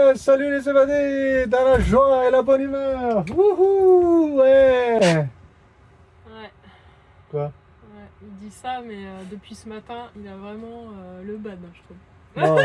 Ouais, salut les évadés, dans la joie et la bonne humeur. Wouhou, ouais. Ouais, Quoi? ouais, il dit ça, mais depuis ce matin, il a vraiment le bad, je trouve. Non,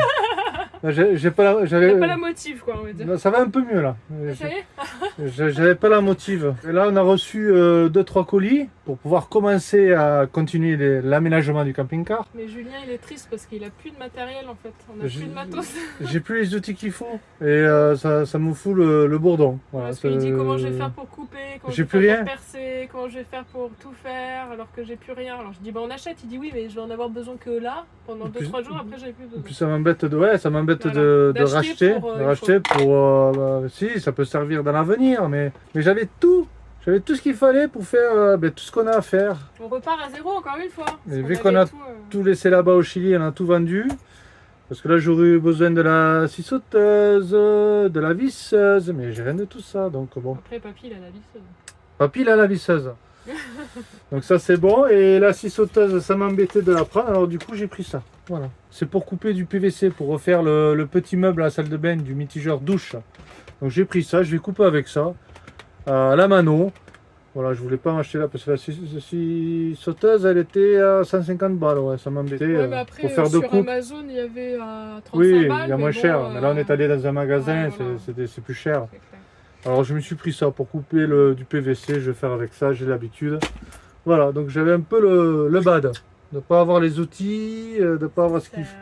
j'ai pas Il j'avais. n'a pas la motive, quoi, on va dire. Non, ça va un peu mieux là. Ça y est. J'avais pas la motive. Et là, on a reçu 2-3 colis pour pouvoir commencer à continuer l'aménagement du camping-car. Mais Julien, il est triste parce qu'il a plus de matériel, en fait. On a J'ai- plus de matos. J'ai plus les outils qu'il faut et ça me fout le bourdon. Voilà, Parce qu'il dit comment je vais faire pour couper, comment je J'ai vais plus faire rien. pour percer, comment je vais faire pour tout faire, alors que j'ai plus rien. Alors je dis, bah on achète. Il dit, oui, mais je vais en avoir besoin que là, pendant Plus- 2-3 jours, après j'avais plus Et besoin. puis ça m'embête ça m'embête Voilà. de D'acheter racheter, pour, de racheter pour si ça peut servir dans l'avenir, mais j'avais tout ce qu'il fallait pour faire tout ce qu'on a à faire. On repart à zéro encore une fois. Mais Parce vu avait qu'on a tout, tout laissé là-bas au Chili, on a tout vendu. Parce que là j'aurais eu besoin de la scie sauteuse, de la visseuse, mais j'ai rien de tout ça, donc bon. Après, papy, il a la visseuse. Papy il a la visseuse. Donc ça c'est bon, et la scie sauteuse ça m'embêtait de la prendre, alors du coup j'ai pris ça. Voilà. C'est pour couper du PVC, pour refaire le petit meuble à la salle de bain du mitigeur douche. Donc j'ai pris ça, je vais couper avec ça, à la mano. Voilà, je voulais pas m'acheter là parce que la scie sauteuse elle était à 150 balles, ouais, ça m'embêtait Ouais, mais après, pour faire deux sur coupes. Amazon, il y avait à 35 Oui, balles. il y a mais moins bon, cher, mais là on est allé dans un magasin, ouais, voilà. c'est plus cher. C'est clair. Alors je me suis pris ça pour couper du PVC, je vais faire avec ça, j'ai l'habitude. Voilà, donc j'avais un peu le bad, de ne pas avoir les outils, de ne pas avoir ce qu'il faut.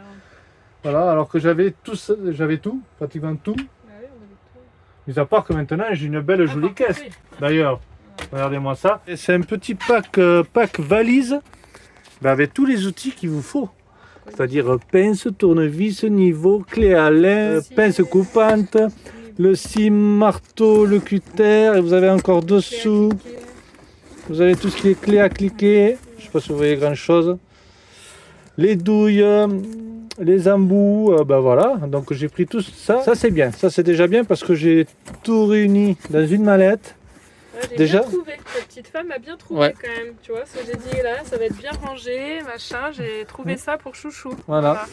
Voilà, alors que j'avais tout, pratiquement tout. Ah oui, on avait tout. Mis à part que maintenant j'ai une belle jolie Ah, par caisse. contre, oui. D'ailleurs, regardez-moi ça. Et c'est un petit pack valise avec tous les outils qu'il vous faut. C'est-à-dire pince, tournevis, niveau, clé à lin, pince coupante, le scie, marteau, le cutter, et vous avez encore dessous, vous avez tout ce qui est clé à cliquer, je ne sais pas si vous voyez grand chose, les douilles, les embouts, voilà, donc j'ai pris tout ça, ça c'est bien, ça c'est déjà bien parce que j'ai tout réuni dans une mallette. Ouais, j'ai Déjà bien trouvé, ta petite femme a bien trouvé Ouais. quand même, tu vois, ce que j'ai dit là, ça va être bien rangé, machin, j'ai trouvé ça pour chouchou. Voilà.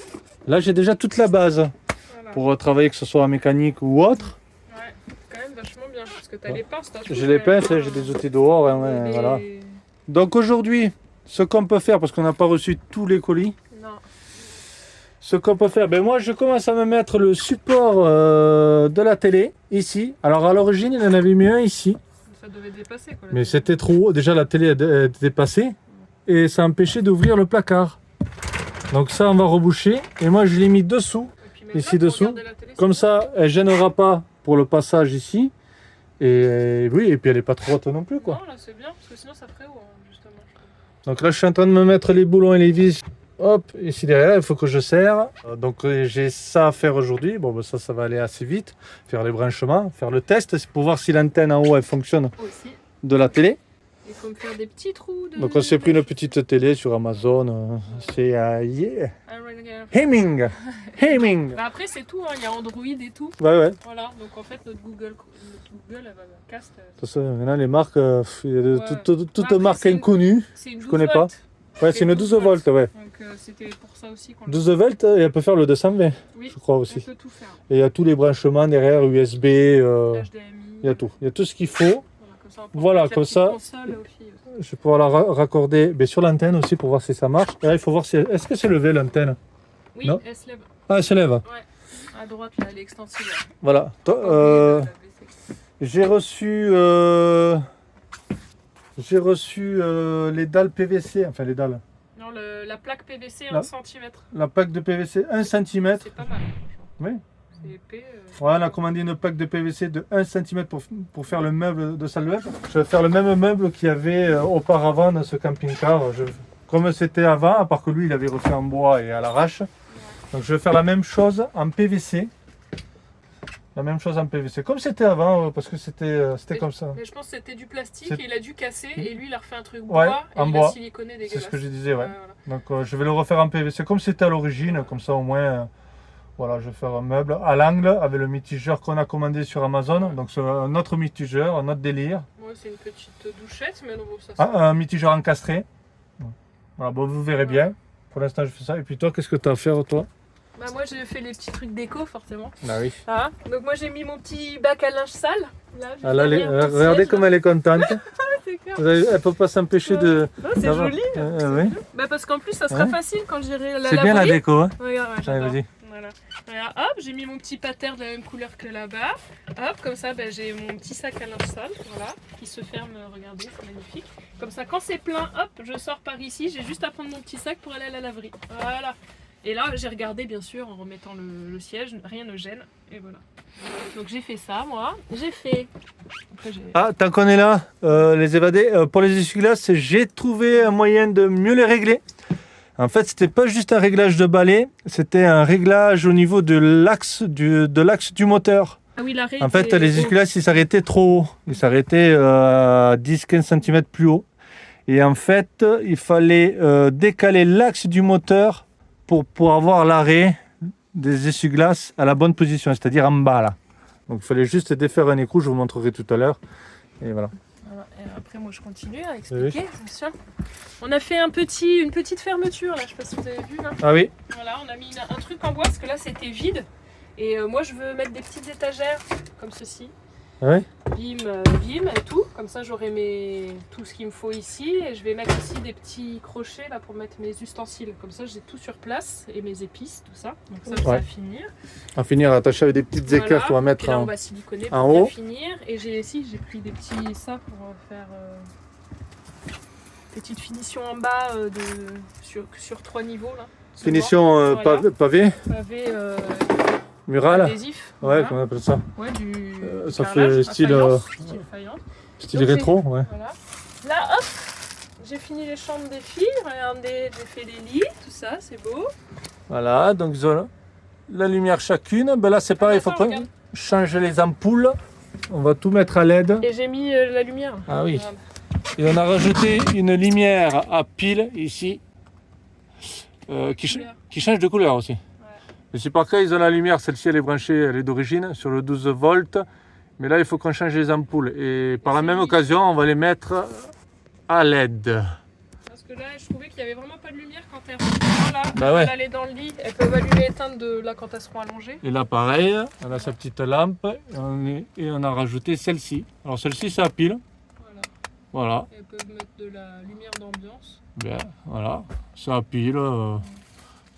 Là j'ai déjà toute la base Voilà. pour travailler, que ce soit en mécanique ou autre. Ouais, c'est quand même vachement bien, parce que t'as Ouais. les pinces, t'as tout. J'ai les quand même. pinces, j'ai des outils dehors, hein, ouais, Les- voilà. Donc aujourd'hui, ce qu'on peut faire, parce qu'on n'a pas reçu tous les colis, Non. ce qu'on peut faire, moi je commence à me mettre le support de la télé ici. Alors à l'origine il en avait mis un ici, Ça devait dépasser quoi. mais c'était trop haut. Déjà la télé était dépassée et ça empêchait d'ouvrir le placard. Donc ça on va reboucher et moi je l'ai mis dessous, ici dessous. Comme ça elle gênera pas pour le passage ici. Et oui, et puis elle est pas trop haute non plus quoi. Non, là c'est bien, parce que sinon ça ferait haut, hein, justement. je trouve. Donc là je suis en train de me mettre les boulons et les vis. Hop, ici derrière, il faut que je serre. Donc j'ai ça à faire aujourd'hui. Bon, ça va aller assez vite. Faire les branchements, faire le test, c'est pour voir si l'antenne en haut elle fonctionne Aussi. de la télé. Il faut me faire des petits trous de. Donc on s'est pris une petite télé sur Amazon. C'est yeah. Ah, ouais, regarde. Heming. Heming. Bah après c'est tout, hein, il y a Android et tout. Ouais. De Voilà, donc en fait notre Google elle va cast. toute façon, maintenant les marques, il y a Ouais. toutes Après, marques c'est une- inconnues. C'est une 12 connais pas. volts. Ouais, c'est une 12 volts, ouais. Donc c'était pour ça aussi qu'on 12 volts et elle peut faire le 220, Oui, je crois on aussi. peut tout faire. Et il y a tous les branchements derrière, USB, HDMI. il y a tout. Il y a tout ce qu'il faut. Voilà, comme ça, on peut Voilà, mettre la comme petite ça. console aux filles aussi. Je vais pouvoir la raccorder sur l'antenne aussi pour voir si ça marche. Et là, il faut voir si est-ce que c'est levé l'antenne. Oui, Non. elle se lève. Ah, elle se lève. Ouais. À droite, là, elle est extensible. Voilà. Pas oublier de la baisser. J'ai reçu les dalles PVC, enfin les dalles. Non, la plaque PVC Là. 1 cm. La plaque de PVC 1 cm. C'est pas mal, franchement. Oui. C'est épais. Ouais, on a commandé une plaque de PVC de 1 cm pour faire le meuble de salle de bain. Je vais faire le même meuble qu'il y avait auparavant dans ce camping-car. Comme c'était avant, à part que lui, il avait refait en bois et à l'arrache. Donc je vais faire la même chose en PVC. La même chose en PVC. Comme c'était avant, parce que c'était comme ça. Mais je pense que c'était du plastique C'est- et il a dû casser et lui il a refait un truc Ouais, bois et en il bois. a siliconé dégueulasse. C'est ce que je disais, ouais. Voilà. Donc je vais le refaire en PVC comme c'était à l'origine. Comme ça au moins, voilà, je vais faire un meuble à l'angle avec le mitigeur qu'on a commandé sur Amazon. Donc c'est un autre mitigeur, un autre délire. Moi c'est une petite douchette, mais non, bon, ça Ah, un mitigeur encastré. Voilà, bon, vous verrez bien. Pour l'instant, je fais ça. Et puis toi, qu'est-ce que tu as à faire, toi? Bah moi j'ai fait les petits trucs déco forcément. Bah oui. Ah, donc moi j'ai mis mon petit bac à linge sale. Là, j'ai Ah, là, fermé un petit regardez siège, comme là. elle est contente. C'est clair. Elle ne peut pas s'empêcher de... Non, c'est d'avoir- joli. oui. Bah parce qu'en plus ça sera Ouais. facile quand j'irai la C'est bien la laverie. déco, hein. Regarde, ouais, Allez, j'adore. vas-y. Voilà. Regarde, hop, j'ai mis mon petit pater de la même couleur que là-bas. Hop, comme ça, bah, j'ai mon petit sac à linge sale, voilà, qui se ferme. Regardez, c'est magnifique. Comme ça, quand c'est plein, hop, je sors par ici. J'ai juste à prendre mon petit sac pour aller à la laverie. Voilà. Et là, j'ai regardé, bien sûr, en remettant le siège, rien ne gêne. Et voilà. Donc j'ai fait ça, moi. J'ai fait. Après, j'ai. Ah, tant qu'on est là, les évadés, pour les essuie-glaces, j'ai trouvé un moyen de mieux les régler. En fait, c'était pas juste un réglage de balai, c'était un réglage au niveau de l'axe du moteur. Ah oui, l'arrêt. En fait, était les haut. essuie-glaces, ils s'arrêtaient trop haut. Ils s'arrêtaient à 10-15 cm plus haut. Et en fait, il fallait décaler l'axe du moteur pour avoir l'arrêt des essuie-glaces à la bonne position, c'est-à-dire en bas là. Donc il fallait juste défaire un écrou, je vous montrerai tout à l'heure. Et voilà. Voilà. Et après, moi, je continue à expliquer, bien sûr. On a fait une petite fermeture, là, je sais pas si vous avez vu, là. Ah oui, Voilà, on a mis un truc en bois, parce que là, c'était vide. Et moi, je veux mettre des petites étagères, comme ceci. ouais. Bim, bim, et tout. Comme ça, j'aurai tout ce qu'il me faut ici. Et je vais mettre aussi des petits crochets, là, pour mettre mes ustensiles. Comme ça, j'ai tout sur place, et mes épices, tout ça. Donc ça, ça Ouais. va finir. On va finir attaché avec des petites équerres Voilà. qu'on va Et mettre là, on en... va siliconer en pour bien haut. finir. Et j'ai pris des petits ça pour faire petite finition en bas sur 3 niveaux là. Finition Voilà. pavé, Pavé mural. adhésif. Ouais, Voilà. comment on appelle ça? Ouais, du ça carrelage fait à style, faïence, style faïence. Style Donc, rétro, ouais. Voilà. Là, hop, j'ai fini les chambres des filles. Regardez, j'ai fait les lits, tout ça, c'est beau. Voilà, donc la lumière chacune. Ben là, c'est pareil, il faut Attends, qu'on regarde. change les ampoules. On va tout mettre à LED. Et j'ai mis la lumière. Ah oui. Regarde. Et on a rajouté une lumière à pile ici qui change de couleur aussi. Et c'est par cas, ils ont la lumière, celle-ci elle est branchée, elle est d'origine sur le 12 volts. Mais là, il faut qu'on change les ampoules. Et par la même occasion, on va les mettre à LED. Parce que là, je trouvais qu'il n'y avait vraiment pas de lumière quand elles rentrent là. Bah ouais. Elles allaient dans le lit. Elles peuvent allumer et éteindre là quand elles seront allongées. Et là, pareil, on a sa petite lampe et on a rajouté celle-ci. Alors, celle-ci, c'est à pile. Voilà. Voilà. Et elles peuvent mettre de la lumière d'ambiance. Bien, voilà. C'est à pile.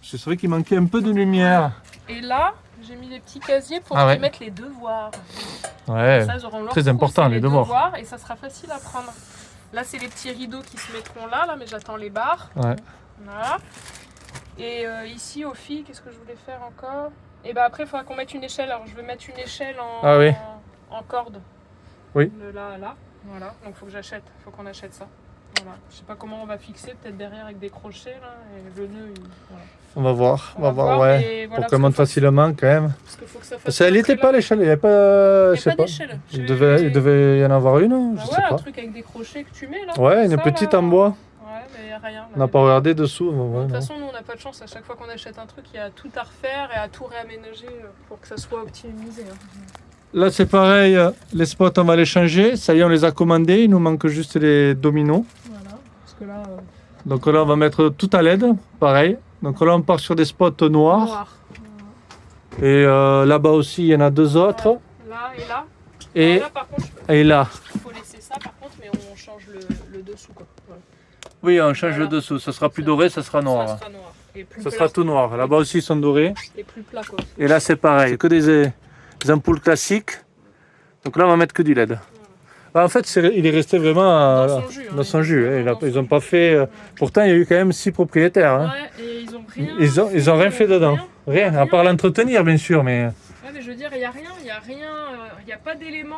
C'est vrai qu'il manquait un peu de lumière. Et là, j'ai mis des petits casiers pour Ah ouais. y mettre les devoirs. Ouais. Ça, elles auront leur Très trousse important, et les devoirs. Et ça sera facile à prendre. Là, c'est les petits rideaux qui se mettront là, mais j'attends les barres. Ouais. Voilà. Et ici, aux filles, qu'est-ce que je voulais faire encore? Et bah après, il faudra qu'on mette une échelle. Alors, je vais mettre une échelle Ah oui. en corde. Oui. De là à là. Voilà. Donc, faut qu'on achète ça. Voilà. Je sais pas comment on va fixer, peut-être derrière avec des crochets là. Et le nœud, voilà. On va voir. On va voir, ouais. mais voilà, Pour parce qu'elle monte que faut- facilement quand même. Parce qu'il faut que ça fasse. Parce qu'elle n'était rentrer pas là. l'échelle, il n'y avait pas. Il Je n'y sais a pas pas. d'échelle. Il devait y en avoir une, Bah je ouais, sais un pas. truc avec des crochets que tu mets là. Ouais, une Ça, petite là. en bois. Ouais, mais il n'y a rien. là. On n'a pas regardé dessous. De Ouais, toute non. façon, nous on n'a pas de chance. À chaque fois qu'on achète un truc, il y a tout à refaire et à tout réaménager pour que ça soit optimisé. hein. Là, c'est pareil. Les spots, on va les changer. Ça y est, on les a commandés. Il nous manque juste les dominos. Voilà. Parce que là, Donc là, on va mettre tout à LED. Pareil. Donc là, on part sur des spots noirs. noir. Et là-bas aussi, il y en a deux autres. Là et là. Et, Là, par contre, et là. il faut laisser ça par contre, mais on change le dessous quoi. Voilà. Oui, on change Voilà. le dessous. Ça sera plus doré, ça sera noir. Ça sera noir. Et plus Ça plat. sera tout noir. Là-bas aussi, ils sont dorés. Et plus plat quoi. Et là, c'est pareil. C'est que des ampoules classiques. Donc là, on va mettre que du LED. Bah, en fait, il est resté vraiment Dans son jus, hein. dans son jus. Hein. Dans Ils son n'ont pas fait. Pourtant, il y a eu quand même 6 propriétaires. Hein. Ouais, et ils ont rien. Ils ont rien fait dedans. Rien, à part l'entretenir, bien sûr. Mais Ouais, mais je veux dire, il n'y a rien, il n'y a pas d'élément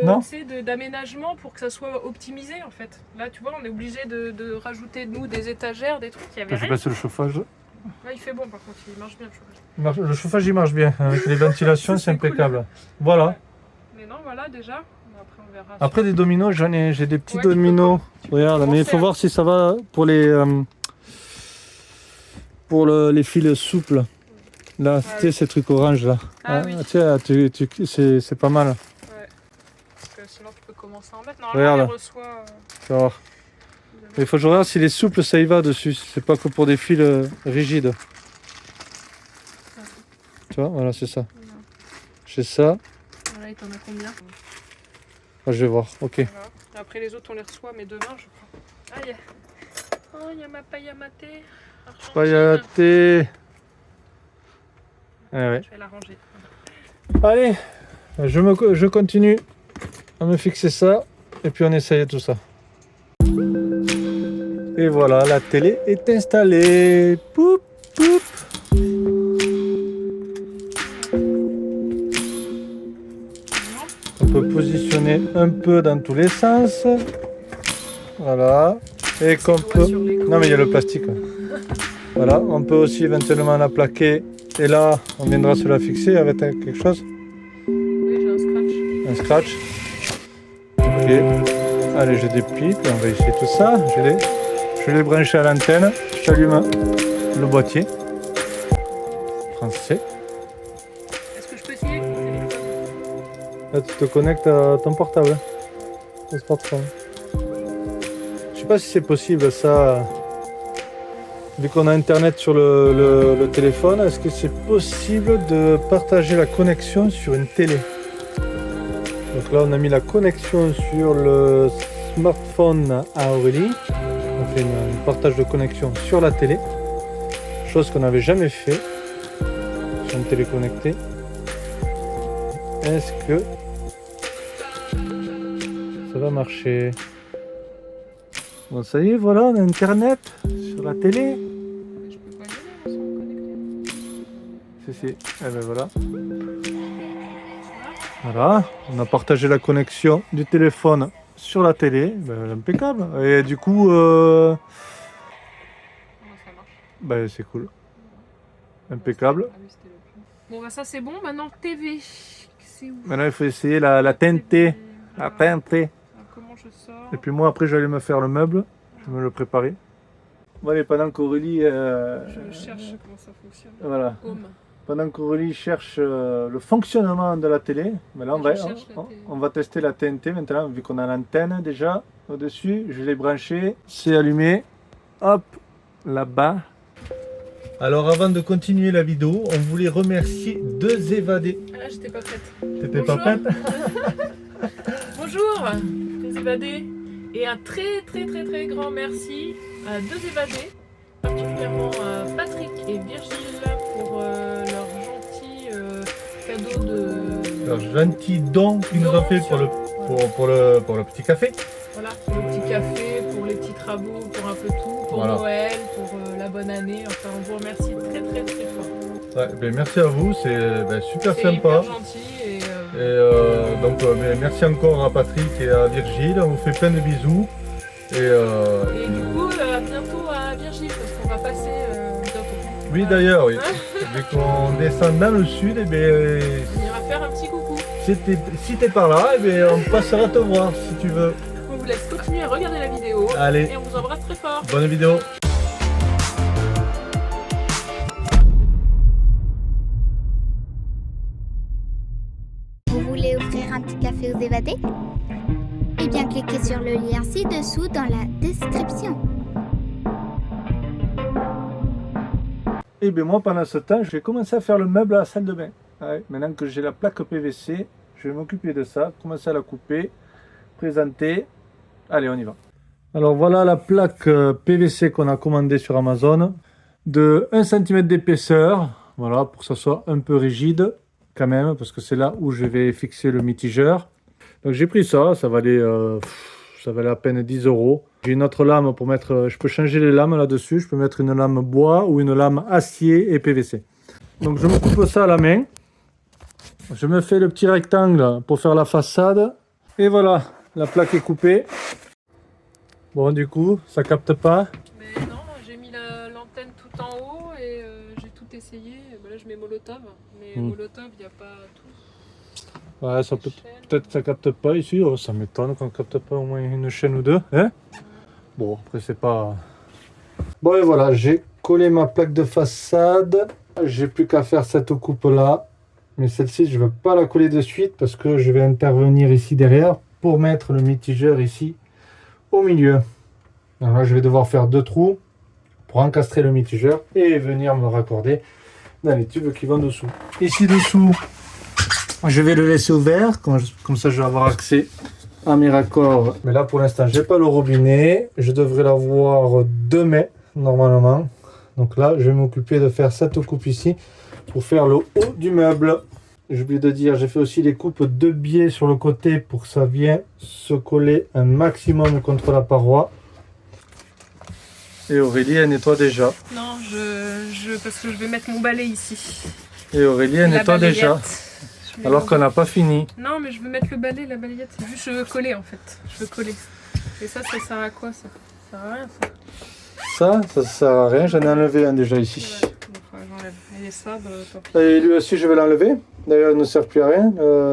Non. d'aménagement pour que ça soit optimisé en fait. Là, tu vois, on est obligé de rajouter, nous, des étagères, des trucs, il n'y avait je rien. passe le chauffage. Là, il fait bon par contre, il marche bien le chauffage. Le chauffage, il marche bien. Avec les ventilations, c'est C'est cool. impeccable. Voilà. Mais non, voilà déjà, après on verra. Après, des dominos, j'ai des petits Ouais, dominos. Regarde, mais il faut Commencer, voir si ça va pour les fils souples. Là, tu sais, ces trucs orange là. Ah oui. Tu sais, c'est pas mal. Parce que sinon, tu peux commencer à en mettre. Normalement, Regarde. on les reçoit. Tu vas voir. Mais il faut que je regarde si les souples ça y va dessus. C'est pas que pour des fils rigides. Tu vois, voilà, c'est ça. J'ai ça. Voilà, et t'en as combien? Ah, je vais voir, ok. Voilà. Après les autres on les reçoit, mais demain je crois. Aïe. Oh, il y a ma paille à mater. Paille à thé. Ah ouais. Je vais la ranger. Allez, je continue à me fixer ça et puis on essaye tout ça. Et voilà, la télé est installée. Poup, poup. On peut positionner un peu dans tous les sens. Voilà. Et qu'on peut... Non mais il y a le plastique. Voilà, on peut aussi éventuellement la plaquer. Et là, on viendra se la fixer avec quelque chose. Oui, j'ai un scratch. Un scratch. Ok. Allez, je déplie, puis on va essayer tout ça. Je l'ai branché à l'antenne. J'allume le boîtier. Français. Est-ce que je peux essayer avec mon téléphone? Là, tu te connectes à ton portable. Au smartphone. Je sais pas si c'est possible ça. Vu qu'on a internet sur le téléphone, est-ce que c'est possible de partager la connexion sur une télé? Donc là, on a mis la connexion sur le smartphone à Aurélie. On fait un partage de connexion sur la télé. Chose qu'on n'avait jamais fait sur une télé connectée. Est-ce que ça va marcher? Bon, ça y est, voilà, on a internet sur la télé. Mais je peux pas y aller, on s'en connecter. Si. Eh ben voilà. Voilà, on a partagé la connexion du téléphone sur la télé, ben, impeccable. Et du coup, Comment ça marche? ben, c'est cool. Impeccable. Ah oui, c'était le plus. Bon, bah ça c'est bon. Maintenant, TV. C'est où? Maintenant, il faut essayer la TNT. La TNT. Alors, comment je sors? Et puis moi, après, j'allais me faire le meuble. Je vais me le préparer. Bon, allez, pendant qu'Aurélie... Je cherche comment ça fonctionne. Voilà. Home. Pendant qu'Aurélie cherche le fonctionnement de la télé, ben là, Je cherche la télé. on va tester la TNT maintenant, vu qu'on a l'antenne déjà au-dessus. Je l'ai branché, c'est allumé. Hop, là-bas. Alors avant de continuer la vidéo, on voulait remercier deux évadés. Ah, j'étais pas prête. T'étais pas prête? Bonjour, les évadés. Et un très grand merci à deux évadés, particulièrement à Patrick et Virgile pour leur gentil cadeau de... Alors, gentil don qu'ils nous ont fait pour le petit café. Voilà, pour le petit café, pour les petits travaux, pour un peu tout, pour Voilà. Noël, pour la bonne année. Enfin, on vous remercie très fort. Ouais, ben, merci à vous, c'est super C'est sympa. hyper gentil. Donc merci encore à Patrick et à Virgile, on vous fait plein de bisous. Et du coup, à bientôt à Virgile, parce qu'on va passer bientôt. Oui d'ailleurs, oui. Dès qu'on descend dans le sud, On ira faire un petit coucou. si t'es par là, on passera te voir si tu veux. On vous laisse continuer à regarder la vidéo. Allez, Et on vous embrasse très fort. bonne vidéo. Vous voulez offrir un petit café aux évadés? Eh bien, cliquez sur le lien ci-dessous dans la description. Et bien moi pendant ce temps, j'ai commencé à faire le meuble à la salle de bain. Ouais, maintenant que j'ai la plaque PVC, je vais m'occuper de ça, commencer à la couper, présenter. Allez, on y va. Alors voilà la plaque PVC qu'on a commandée sur Amazon, de 1 cm d'épaisseur, voilà, pour que ça soit un peu rigide quand même, parce que c'est là où je vais fixer le mitigeur. Donc j'ai pris ça, ça valait à peine 10 €. J'ai une autre lame pour mettre, je peux changer les lames là-dessus, je peux mettre une lame bois ou une lame acier et PVC. Donc je me coupe ça à la main, je me fais le petit rectangle pour faire la façade, et voilà, la plaque est coupée. Bon, du coup, ça capte pas. Mais non, j'ai mis l'antenne tout en haut et j'ai tout essayé. Ben là, je mets Molotov. Mais Molotov, il n'y a pas tout. Ouais, ça peut-être que ça capte pas ici. Oh, ça m'étonne qu'on capte pas au moins une chaîne ou deux. Hein? Bon, après, c'est pas... Bon, et voilà, j'ai collé ma plaque de façade. J'ai plus qu'à faire cette coupe-là. Mais celle-ci, je ne veux pas la coller de suite parce que je vais intervenir ici derrière pour mettre le mitigeur ici au milieu. Alors là, je vais devoir faire 2 trous pour encastrer le mitigeur et venir me raccorder dans les tubes qui vont dessous. Ici dessous, je vais le laisser ouvert, comme ça je vais avoir accès à mes raccords. Mais là pour l'instant, j'ai pas le robinet. Je devrais l'avoir demain, normalement. Donc là, je vais m'occuper de faire cette coupe ici pour faire le haut du meuble. J'ai oublié de dire, j'ai fait aussi les coupes de biais sur le côté pour que ça vienne se coller un maximum contre la paroi. Et Aurélie, elle nettoie déjà. Non, parce que je vais mettre mon balai ici. Et Aurélie, elle La nettoie déjà. balayette. Alors qu'on n'a pas fini. Non, mais je veux mettre le balai, la balayette. C'est juste, je veux coller en fait. Je veux coller. Et ça sert à quoi ça? Ça sert à rien ça. Ça sert à rien. J'en ai enlevé un déjà ici. Ouais, bon, j'enlève. Et ça, bah, tant pis. Et lui aussi, je vais l'enlever. D'ailleurs, il ne sert plus à rien,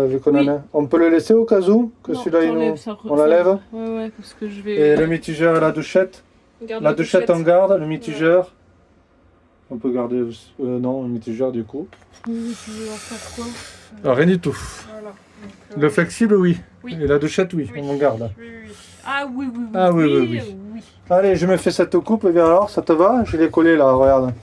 vu qu'on en a. On peut le laisser au cas où, que Non, celui-là, t'enlèves, ça on l'enlève. Ouais, parce que je vais. Et le mitigeur et la douchette. Garde La douchette, on garde. Le mitigeur. On peut garder. Non, le mitigeur du coup. Oui, tu veux en faire quoi? Rien du tout. Voilà. Donc, Le flexible, oui. Oui. Et la douchette, oui. Oui. On garde. Oui. Ah oui. Ah oui. Allez, je me fais cette coupe. Et bien alors, ça te va? Je l'ai collé là, regarde.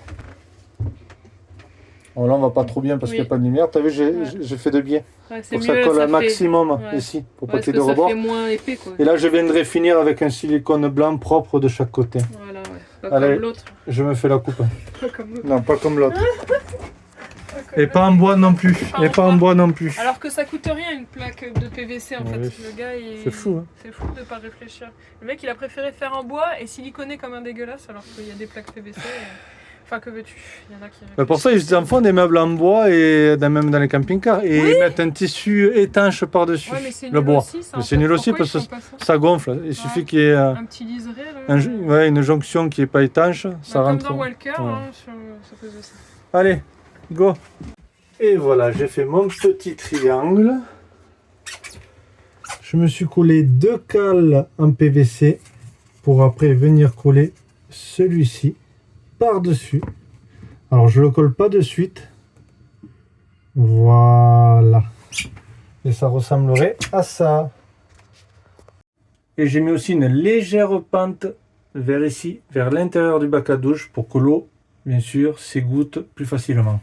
Bon, là, on va pas trop bien parce qu'il n'y a pas de lumière. Tu as vu, j'ai fait de biais. Ouais, c'est Pour que mieux, ça colle ça un fait- maximum Ouais. ici. Pour pas Parce qu'il y que ait de ça rebord. fait moins épais quoi. Et là, je viendrai finir avec un silicone blanc propre de chaque côté. Voilà, ouais. Pas Allez. comme l'autre. Je me fais la coupe. Pas comme l'autre. Non, pas comme l'autre. Pas comme Et l'autre. pas en bois non plus. Pas Et en pas en bois non plus. Alors que ça coûte rien une plaque de PVC en Ouais, fait. Le gars il... c'est fou, hein. C'est fou de pas réfléchir. Le mec il a préféré faire en bois et siliconer comme un dégueulasse alors qu'il y a des plaques PVC. Enfin que veux-tu? Il y en a qui. Mais pour ça, ils en font des meubles en bois et même dans les camping-cars. Et ils mettent un tissu étanche par-dessus Ouais, mais c'est le nul bois. aussi, ça, Mais en c'est fait. nul aussi Pourquoi parce ils que font pas ça ça gonfle. Il suffit qu'il y ait Un petit liseré là. une jonction qui n'est pas étanche. Ça Comme rentre. dans Walker, Ouais. hein, ça faisait ça. Allez, go. Et voilà, j'ai fait mon petit triangle. Je me suis collé 2 cales en PVC pour après venir coller celui-ci par-dessus. Alors je le colle pas de suite. Voilà. Et ça ressemblerait à ça. Et j'ai mis aussi une légère pente vers ici, vers l'intérieur du bac à douche pour que l'eau, bien sûr, s'égoutte plus facilement.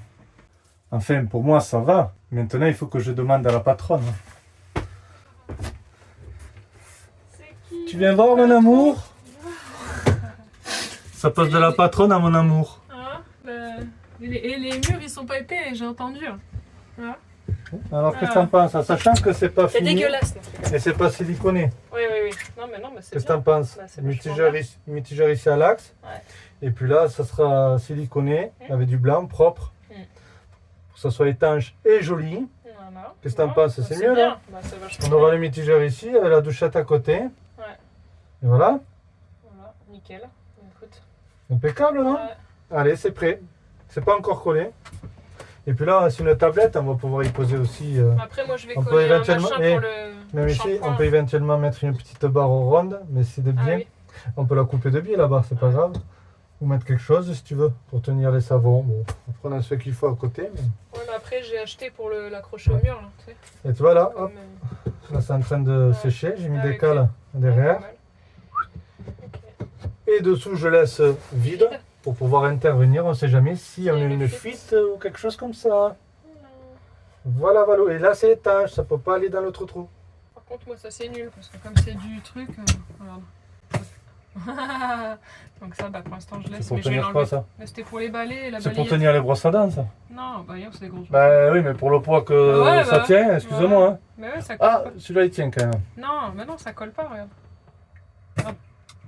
Enfin, pour moi, ça va. Maintenant, il faut que je demande à la patronne. Tu viens voir, mon amour? Ça passe de la patronne à mon amour. Hein et les murs ils sont pas épais, j'ai entendu. Alors, qu'est-ce que t'en penses? Sachant que c'est pas C'est fini dégueulasse. Non. et c'est pas siliconé. Oui. Non, mais c'est Qu'est-ce que bien. t'en penses? Bah, c'est Mitigeur vachement mitigeur ici à l'axe. Ouais. Et puis là, ça sera siliconé avec du blanc propre. Pour que ça soit étanche et joli. Voilà. Qu'est-ce que t'en penses? C'est mieux, bien. là? Bah, c'est vachement On aura bien. le mitigeur ici, avec la douchette à côté. Ouais. Et voilà. Voilà, nickel. Écoute. Impeccable, non? Ouais. Allez, c'est prêt. C'est pas encore collé. Et puis là, c'est une tablette, on va pouvoir y poser aussi. Après, moi, je vais On peut coller un éventuellement- machin eh, pour le Même ici, shampoing. on peut éventuellement mettre une petite barre ronde, mais c'est de Ah biais. oui. On peut la couper de biais là-bas, c'est pas grave. Ou mettre quelque chose si tu veux, pour tenir les savons. Bon, on prend ce qu'il faut à côté. Mais... Ouais, mais après, j'ai acheté pour l'accrocher au mur. Là, tu sais. Et tu vois là, hop, Comme, là c'est en train de sécher. J'ai mis Ah, des ok. cales derrière. pas mal. Ok. Et dessous, je laisse vide pour pouvoir intervenir. On ne sait jamais si on a une une fuite. fuite ou quelque chose comme ça. Voilà, voilà. Et là, c'est étanche, ça peut pas aller dans l'autre trou. Par contre, moi, ça c'est nul parce que comme c'est du truc, regarde. Donc ça, bah, pour l'instant, je laisse. C'est pour Mais je vais tenir quoi l'enlever. ça? Mais c'était pour les balais et la C'est pour balayette. tenir les brosses à dents ça? Non, bah, c'est des gros. Bah oui, mais pour le poids que Ouais, ça bah, tient, excusez-moi. Hein. Mais ouais, ça colle Ah, pas. celui-là il tient quand même. Non, mais non, ça colle pas, regarde.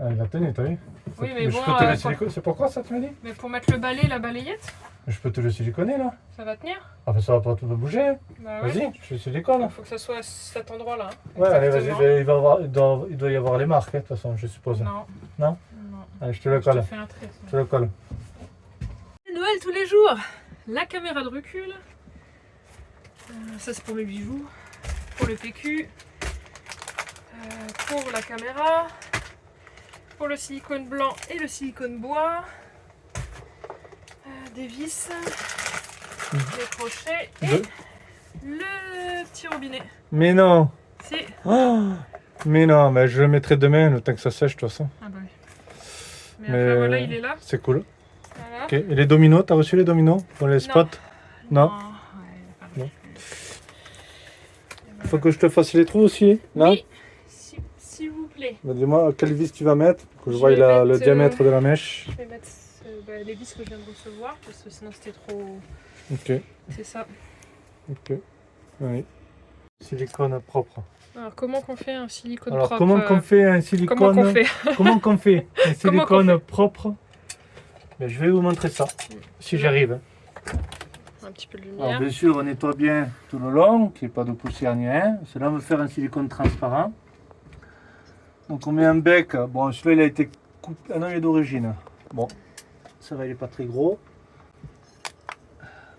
Ah, il a tenu, t'as vu? Oui, mais je bon, peux te le pour- siliconer. C'est pourquoi ça tu m'as dit? Mais pour mettre le balai et la balayette, Je peux te le siliconer là. ça va tenir. Ah, mais ça va pas tout bouger. Bah ouais. Vas-y, je le silicone. Il faut que ça soit à cet endroit-là. Hein. Ouais, allez, vas-y, Exactement. ben, il doit y avoir les marques, hein, de toute façon, je suppose. Non. Non? Non. Allez, je te le Je te colle. fais un trait. Je te le colle. Noël tous les jours. La caméra de recul. Ça c'est pour mes bijoux. Pour le PQ. Pour la caméra. Pour le silicone blanc et le silicone bois. Des vis. Des crochets. Et Je- le petit robinet. Mais non! Si. Oh, mais non, mais je le mettrai demain, le temps que ça sèche, de toute façon. Ah bah oui. Mais Mais- enfin voilà, il est là. C'est cool. Voilà. Ok, et les dominos, t'as reçu les dominos pour les spots? Non. Ouais, Non. Faut que je te fasse les trous aussi, là? Oui, s'il vous plaît. Bah, dis-moi quelle vis tu vas mettre, que je Je voie vais le mettre, diamètre de la mèche. Je vais mettre les vis que je viens de recevoir parce que sinon c'était trop. Ok, C'est ça. ok. Oui. Silicone propre. Alors comment qu'on fait un silicone Alors, propre comment qu'on fait un silicone? Comment qu'on fait Comment qu'on fait un Comment qu'on silicone propre? Ben, je vais vous montrer ça, si j'arrive. Un petit peu de Alors lumière. bien sûr, on nettoie bien tout le long, qu'il n'y ait pas de poussière ni rien. Cela veut faire un silicone transparent. Donc on met un bec. Bon, celui-là il a été coupé. Ah non, il est d'origine. Bon, ça va, il n'est pas très gros.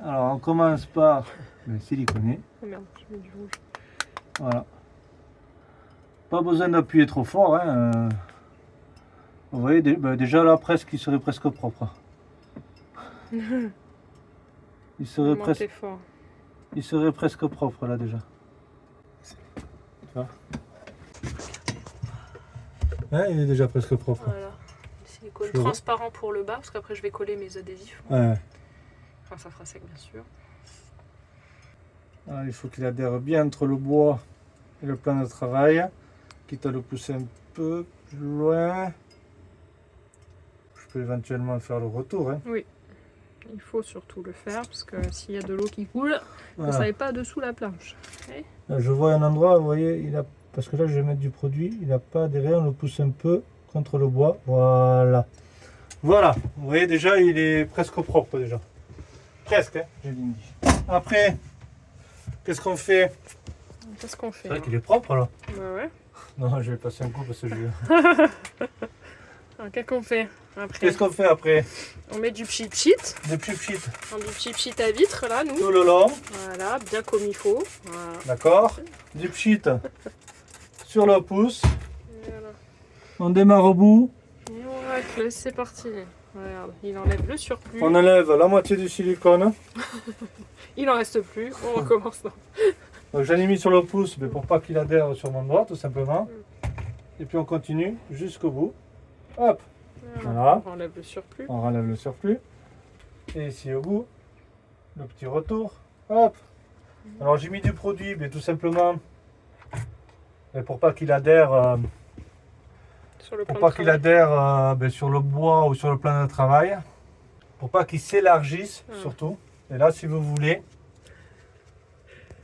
Alors on commence par le siliconer. Oh merde, je mets du rouge. Voilà. Pas besoin d'appuyer trop fort. Hein. Vous voyez, déjà là, presque, il serait presque propre. Il serait, Montez fort. il serait presque propre là déjà. Tu vois? Ouais, il est déjà presque propre. Voilà. Le silicone Je le vois. transparent pour le bas parce qu'après je vais coller mes adhésifs. Ouais. Enfin ça fera sec bien sûr. Alors, il faut qu'il adhère bien entre le bois et le plan de travail, quitte à le pousser un peu plus loin. Je peux éventuellement faire le retour. Hein. Il faut surtout le faire parce que s'il y a de l'eau qui coule, Voilà. ça n'est pas dessous la planche. Okay. Là, je vois un endroit, vous voyez, parce que là je vais mettre du produit, il n'a pas adhéré, on le pousse un peu contre le bois. Voilà. Voilà, vous voyez déjà, il est presque propre déjà. Presque, hein, j'ai dit. Après, qu'est-ce qu'on fait? Qu'est-ce qu'on fait C'est vrai qu'il est propre là. Bah ouais. Non, je vais passer un coup parce que je... Alors qu'est-ce qu'on fait après? Qu'est-ce qu'on fait après? On met du pchit-pchit. Des pchit-pchit Du pchit-pchit à vitre là, nous. tout le long. Voilà, bien comme il faut. Voilà. D'accord. Du pchit sur le pouce. Voilà. On démarre au bout. Et on racle, c'est parti. Regarde, il enlève le surplus. On enlève la moitié du silicone. Il en reste plus. On recommence. Donc j'en ai mis sur le pouce mais pour pas qu'il adhère sur mon doigt tout simplement. Et puis on continue jusqu'au bout. Hop. Voilà. On enlève le surplus. On enlève le surplus. Et ici au bout, le petit retour. Hop. Alors j'ai mis du produit mais tout simplement mais pour pas qu'il adhère. Sur le Pour plan pas de qu'il travail. adhère sur le bois ou sur le plan de travail. Pour pas qu'il s'élargisse surtout. Et là, si vous voulez,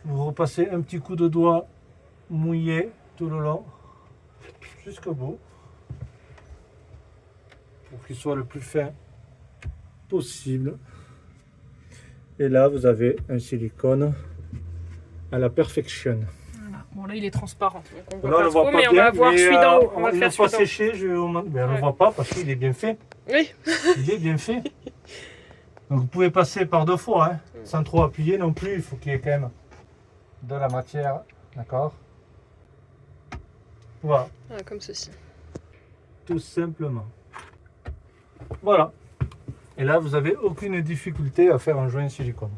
vous repassez un petit coup de doigt mouillé tout le long jusqu'au bout. Pour qu'il soit le plus fin possible. Et là, vous avez un silicone à la perfection. Voilà. Bon là il est transparent. Donc on Là, on voit le pas voit trop, pas mais on bien, va voir mais, celui d'en haut. On va il faire va pas celui d'en haut. sécher, je vais vous montrer. Ben, on ne Ouais. le voit pas parce qu'il est bien fait. Oui. Il est bien fait. Donc vous pouvez passer par deux fois, hein, sans trop appuyer non plus. Il faut qu'il y ait quand même de la matière. D'accord? Voilà, Ah, comme ceci. tout simplement. Voilà. Et là, vous n'avez aucune difficulté à faire un joint silicone.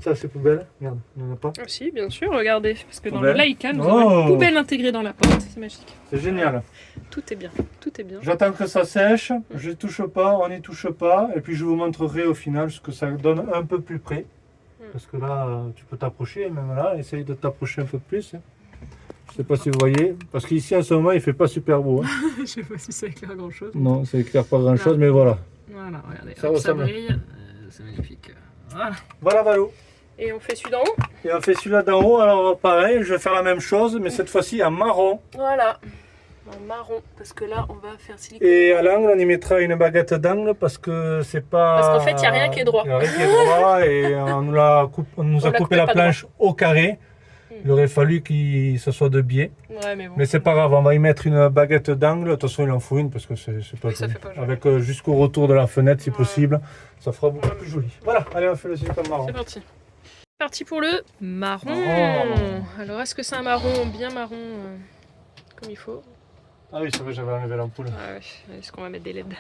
Ça, c'est poubelle? Merde, il n'y en a pas. Ah, si, bien sûr, regardez. Parce que dans Poubelle. le Laika, nous Oh. avons une poubelle intégrée dans la porte. C'est magique. C'est génial. Tout est bien. Tout est bien. J'attends que ça sèche. Je ne touche pas, on n'y touche pas. Et puis je vous montrerai au final ce que ça donne un peu plus près. Parce que là, tu peux t'approcher, même là, essaye de t'approcher un peu plus. Hein. Je sais pas si vous voyez, parce qu'ici en ce moment il fait pas super beau. Hein. Je sais pas si ça éclaire grand chose. Non, ça éclaire pas grand chose, mais voilà. Voilà, regardez. Ça hop, ressemble. brille. C'est magnifique. Voilà. Voilà Valou. Et on fait celui d'en haut. Et on fait celui-là d'en haut, alors pareil, je vais faire la même chose, mais cette fois-ci en marron. Voilà. En marron. Parce que là, on va faire silicone. Et à l'angle, on y mettra une baguette d'angle parce que c'est pas. Parce qu'en fait, il n'y a rien qui est droit. Il n'y a rien qui est droit et on nous a coupé la pas planche au carré. Il aurait fallu que ce soit de biais. Ouais, mais bon. Mais c'est pas grave, on va y mettre une baguette d'angle. De toute façon, il en faut une parce que c'est pas Oui, ça joli. fait pas joli. Avec jusqu'au retour de la fenêtre si Ouais. possible. Ça fera beaucoup Ouais. plus joli. Voilà, allez, on fait le silicone marron. C'est parti. Parti pour le marron. Marron. Alors, est-ce que c'est un marron bien marron comme il faut? Ah oui, c'est vrai, j'avais enlevé l'ampoule. Ah ouais. Est-ce qu'on va mettre des LED?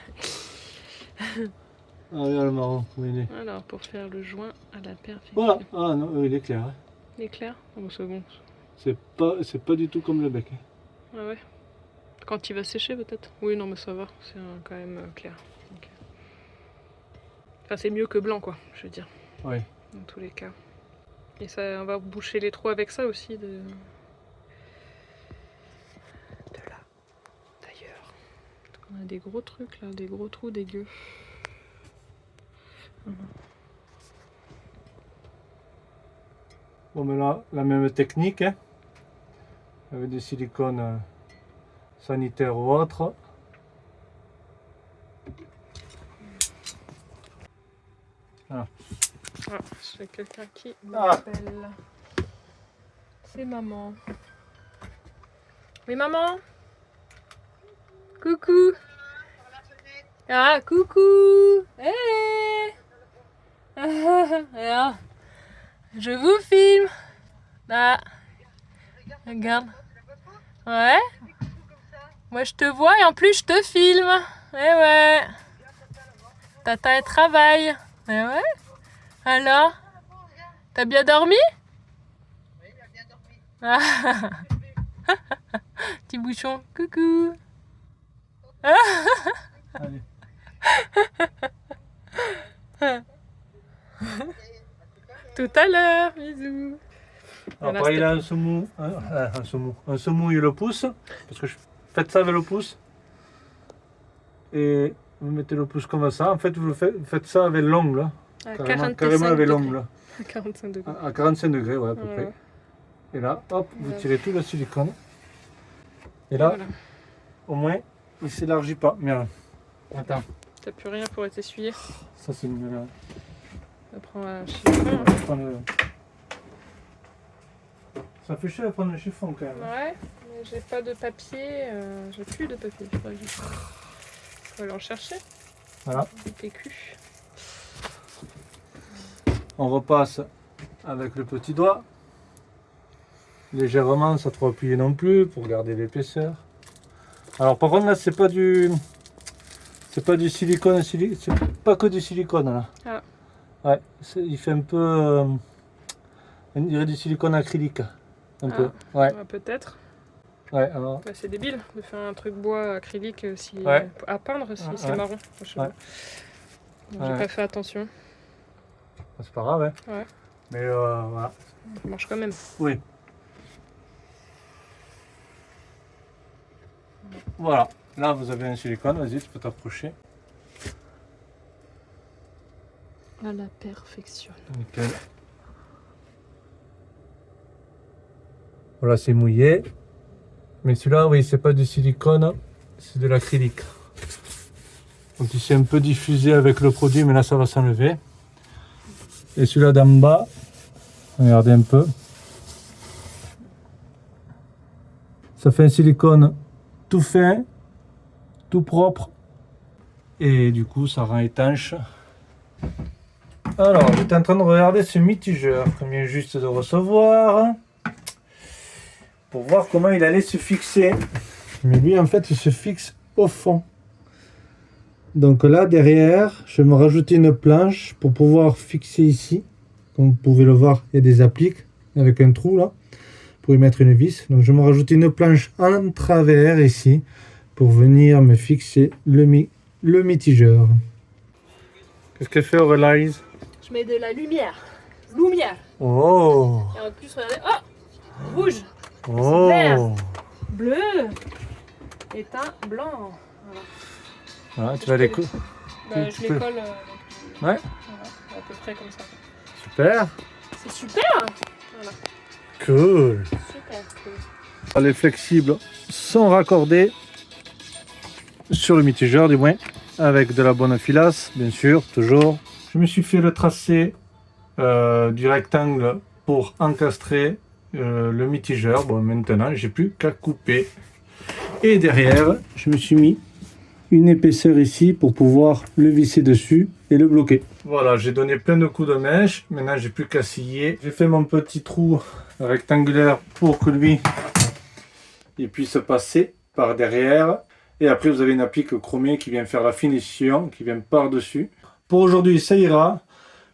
Ah, regarde le marron, comment il est. Alors, pour faire le joint à la perfection. Voilà, ah non, il est clair. Hein. Il est clair? Oh, c'est bon. C'est pas du tout comme le bec. Hein. Ah ouais. Quand il va sécher peut-être? Oui, non, mais ça va. C'est quand même clair. Ok. Enfin, c'est mieux que blanc, quoi, je veux dire, Oui. dans tous les cas. Et ça, on va boucher les trous avec ça aussi, de là, d'ailleurs. On a des gros trucs là, des gros trous dégueux. Bon, mais là, la même technique, hein, avec du silicone sanitaire ou autre. Ah, j'ai quelqu'un qui m'appelle. C'est maman. Oui, maman? Coucou! Ah, coucou! Hey! Ah, je vous filme! Ah! Regarde! Ouais? Moi je te vois et en plus je te filme! Eh ouais! Tata elle travaille! Eh ouais? Alors? T'as bien dormi? Oui, j'ai bien dormi. Ah. Petit bouchon, coucou. Allez. Tout à l'heure, bisous. Alors Voilà, pareil là, un semoule, un semoule et le pouce, parce que faites ça avec le pouce. Et vous mettez le pouce comme ça. En fait, vous faites ça avec l'ongle, hein. Carrément avec l'ongle. À 45 degrés. À 45 degrés, ouais, à peu Voilà. près. Et là, hop, vous Voilà. tirez tout le silicone. Et là, Voilà. au moins, il ne s'élargit pas. Bien. Attends, T'as plus rien pour t'essuyer. ça c'est mieux là. Ça prend un chiffon. Ça fait chier à prendre le chiffon quand même. Ouais, mais j'ai pas de papier. J'ai plus de papier. Faut aller en chercher. Voilà. Du PQ. On repasse avec le petit doigt. Légèrement, sans trop appuyer non plus pour garder l'épaisseur. Alors par contre là, c'est pas du silicone, c'est pas que du silicone là. Ah. Ouais, il fait un peu, on dirait du silicone acrylique, un peu. Ouais, Ouais, peut-être. ouais. Alors, Bah, c'est débile de faire un truc bois acrylique Ouais. à peindre si c'est Ouais. marron. Je sais pas. Ouais. J'ai Ouais. pas fait attention. c'est pas grave, hein. Ouais. Mais voilà. Ça marche quand même. Oui. Voilà. Là, vous avez un silicone. Vas-y, tu peux t'approcher. À la perfection. Nickel. Voilà, c'est mouillé. Mais celui-là, oui, c'est pas du silicone, c'est de l'acrylique. Donc il s'est un peu diffusé avec le produit, mais là, ça va s'enlever. Et celui-là d'en bas, regardez un peu. Ça fait un silicone tout fin, tout propre. Et du coup, ça rend étanche. Alors, j'étais en train de regarder ce mitigeur qu'on vient juste de recevoir pour voir comment il allait se fixer. Mais lui, en fait, il se fixe au fond. Donc là, derrière, je vais me rajouter une planche pour pouvoir fixer ici. Comme vous pouvez le voir, il y a des appliques avec un trou là pour y mettre une vis. Donc je vais me rajouter une planche en travers ici pour venir me fixer le mitigeur. Qu'est-ce qu'elle fait, Aurélie? Je mets de la lumière. Lumière. Oh, Et en plus, regardez. Oh, rouge, oh, vert. Bleu. Éteint blanc. Voilà. Voilà, tu vas les couper. Bah, Tu je peux. les colle. Ouais, Voilà, à peu près comme ça. super, C'est super. Voilà. cool. Super cool. Les flexibles sont raccordés sur le mitigeur, du moins, avec de la bonne filasse, bien sûr, toujours. Je me suis fait le tracé du rectangle pour encastrer le mitigeur. Bon, maintenant, j'ai plus qu'à couper. Et derrière, je me suis mis une épaisseur ici pour pouvoir le visser dessus et le bloquer. Voilà, j'ai donné plein de coups de mèche. Maintenant, j'ai plus qu'à scier. J'ai fait mon petit trou rectangulaire pour que lui il puisse passer par derrière. Et après, vous avez une applique chromée qui vient faire la finition, qui vient par-dessus. Pour aujourd'hui, ça ira.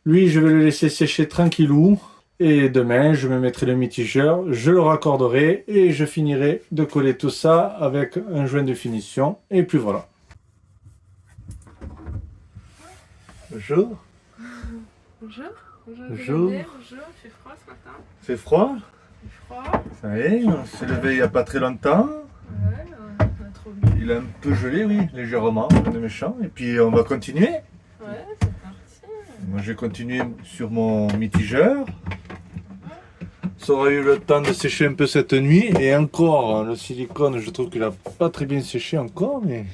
Lui, je vais le laisser sécher tranquillou. Et demain, je me mettrai le mitigeur, je le raccorderai et je finirai de coller tout ça avec un joint de finition. Et puis voilà. Bonjour. Bonjour. Bonjour. Bonjour. Bonjour. Il fait froid ce matin. C'est froid? Il fait froid. Ça y est, on s'est levé il n'y a pas très longtemps. Ouais, on a trop bu. Il a un peu gelé, oui, légèrement, rien de méchant. Et puis on va continuer. Ouais, c'est parti. Moi je vais continuer sur mon mitigeur. Ça aura eu le temps de sécher un peu cette nuit. Et encore, le silicone, je trouve qu'il n'a pas très bien séché encore. Mais...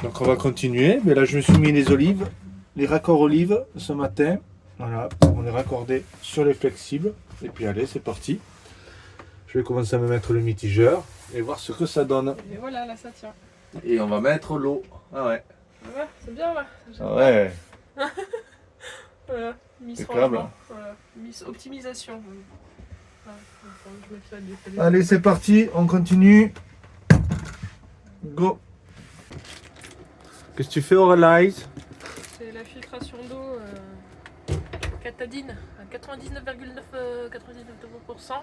Donc on va continuer. Mais là je me suis mis les olives, les raccords olives ce matin. Voilà, on les raccordait sur les flexibles. Et puis allez, c'est parti. Je vais commencer à me mettre le mitigeur et voir ce que ça donne. Et voilà, là ça tient. Et on va mettre l'eau. Ah ouais. Ouais, c'est bien là. Ah ouais. Voilà, Miss Impeccable. Rangement. Voilà, Miss Optimisation. Voilà, je me fais des- Allez, c'est parti, on continue. Go. Qu'est-ce que tu fais, Aurélise? C'est la filtration d'eau catadine à 99,99%.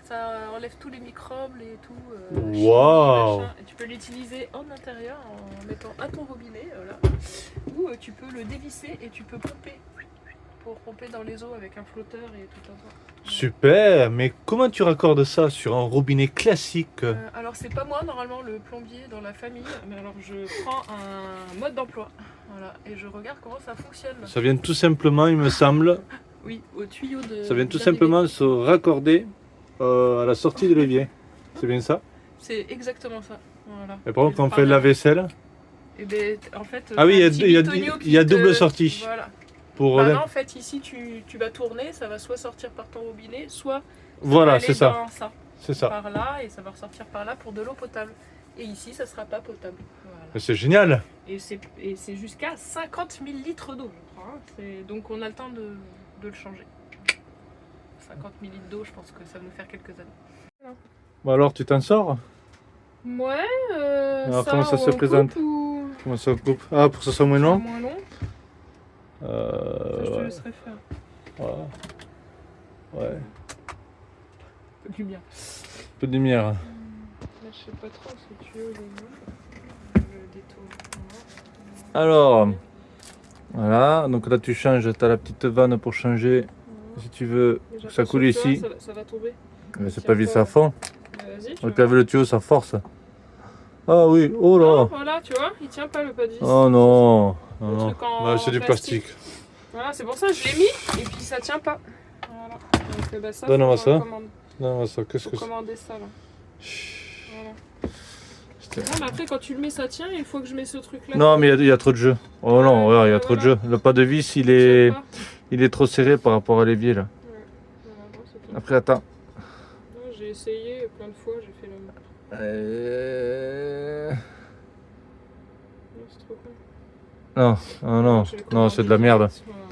Ça enlève tous les microbes et tout. Waouh. machin. Et tu peux l'utiliser en intérieur en mettant à ton robinet. Voilà. Ou tu peux le dévisser et tu peux pomper. Pour pomper dans les eaux avec un flotteur et tout un tas. Super, mais comment tu raccordes ça sur un robinet classique? Alors c'est pas moi normalement le plombier dans la famille, mais alors je prends un mode d'emploi, voilà, et je regarde comment ça fonctionne. Ça vient tout simplement, il me semble, Oui, au tuyau de. ça vient tout d'arrivée. simplement se raccorder à la sortie de l'évier. C'est bien ça? C'est exactement ça. Voilà. Et par contre, quand on fait la vaisselle, Et ben, en fait, ah oui, il y a- un petit il y a- bitonio il y a qui te- double sortie. Voilà. pour... Bah non, en fait, ici tu vas tourner, ça va soit sortir par ton robinet, soit ça va Voilà, aller c'est ça. dans ça. C'est ça. Par là, et ça va ressortir par là pour de l'eau potable. Et ici, ça sera pas potable. Voilà. C'est génial. Et c'est jusqu'à 50 000 litres d'eau, je crois. Hein. Donc on a le temps de le changer. 50 000 litres d'eau, je pense que ça va nous faire quelques années. Bon alors, tu t'en sors? Ouais, Alors, ça, comment ça ou se en présente? coupe ou Comment ça coupe? Ah, pour que ça soit moins long? moins long, ça, je te Ouais. laisserai faire. Voilà. Ouais. Un peu du bien. Un peu de lumière. Là, je sais pas trop ce tuyau, il est où. Je le détourne. Alors, voilà. Donc là, tu changes. Tu as la petite vanne pour changer. Si tu veux Déjà, que ça attention, coule tu vois, ici. ça va tomber. Mais c'est Tiens pas vite pas. à fond. Vas-y, tu Donc vois. avec le tuyau, ça force. Ah oui, oh Non, là. voilà, tu vois, il tient pas le pas de vis. Oh non. Le Non, non. truc en Bah, c'est du plastique. plastique. Voilà, c'est pour ça que je l'ai mis et puis ça tient pas. Voilà. Donc bah, ça, Donne-moi faut ça. Non, ça, qu'est-ce que c'est? commander ça là. Voilà. C'était- Non, mais après quand tu le mets ça tient, il faut que je mette ce truc là. Non, mais il y a trop de jeu. Oh non, Ouais, ouais, il y a trop de jeu. voilà. Le pas de vis, il est trop serré par rapport à l'évier là. Après, attends. J'ai essayé plein de fois, j'ai fait le. Non, c'est trop con. Non, non, non, Je vais non, c'est de la commander merde. direct. Voilà,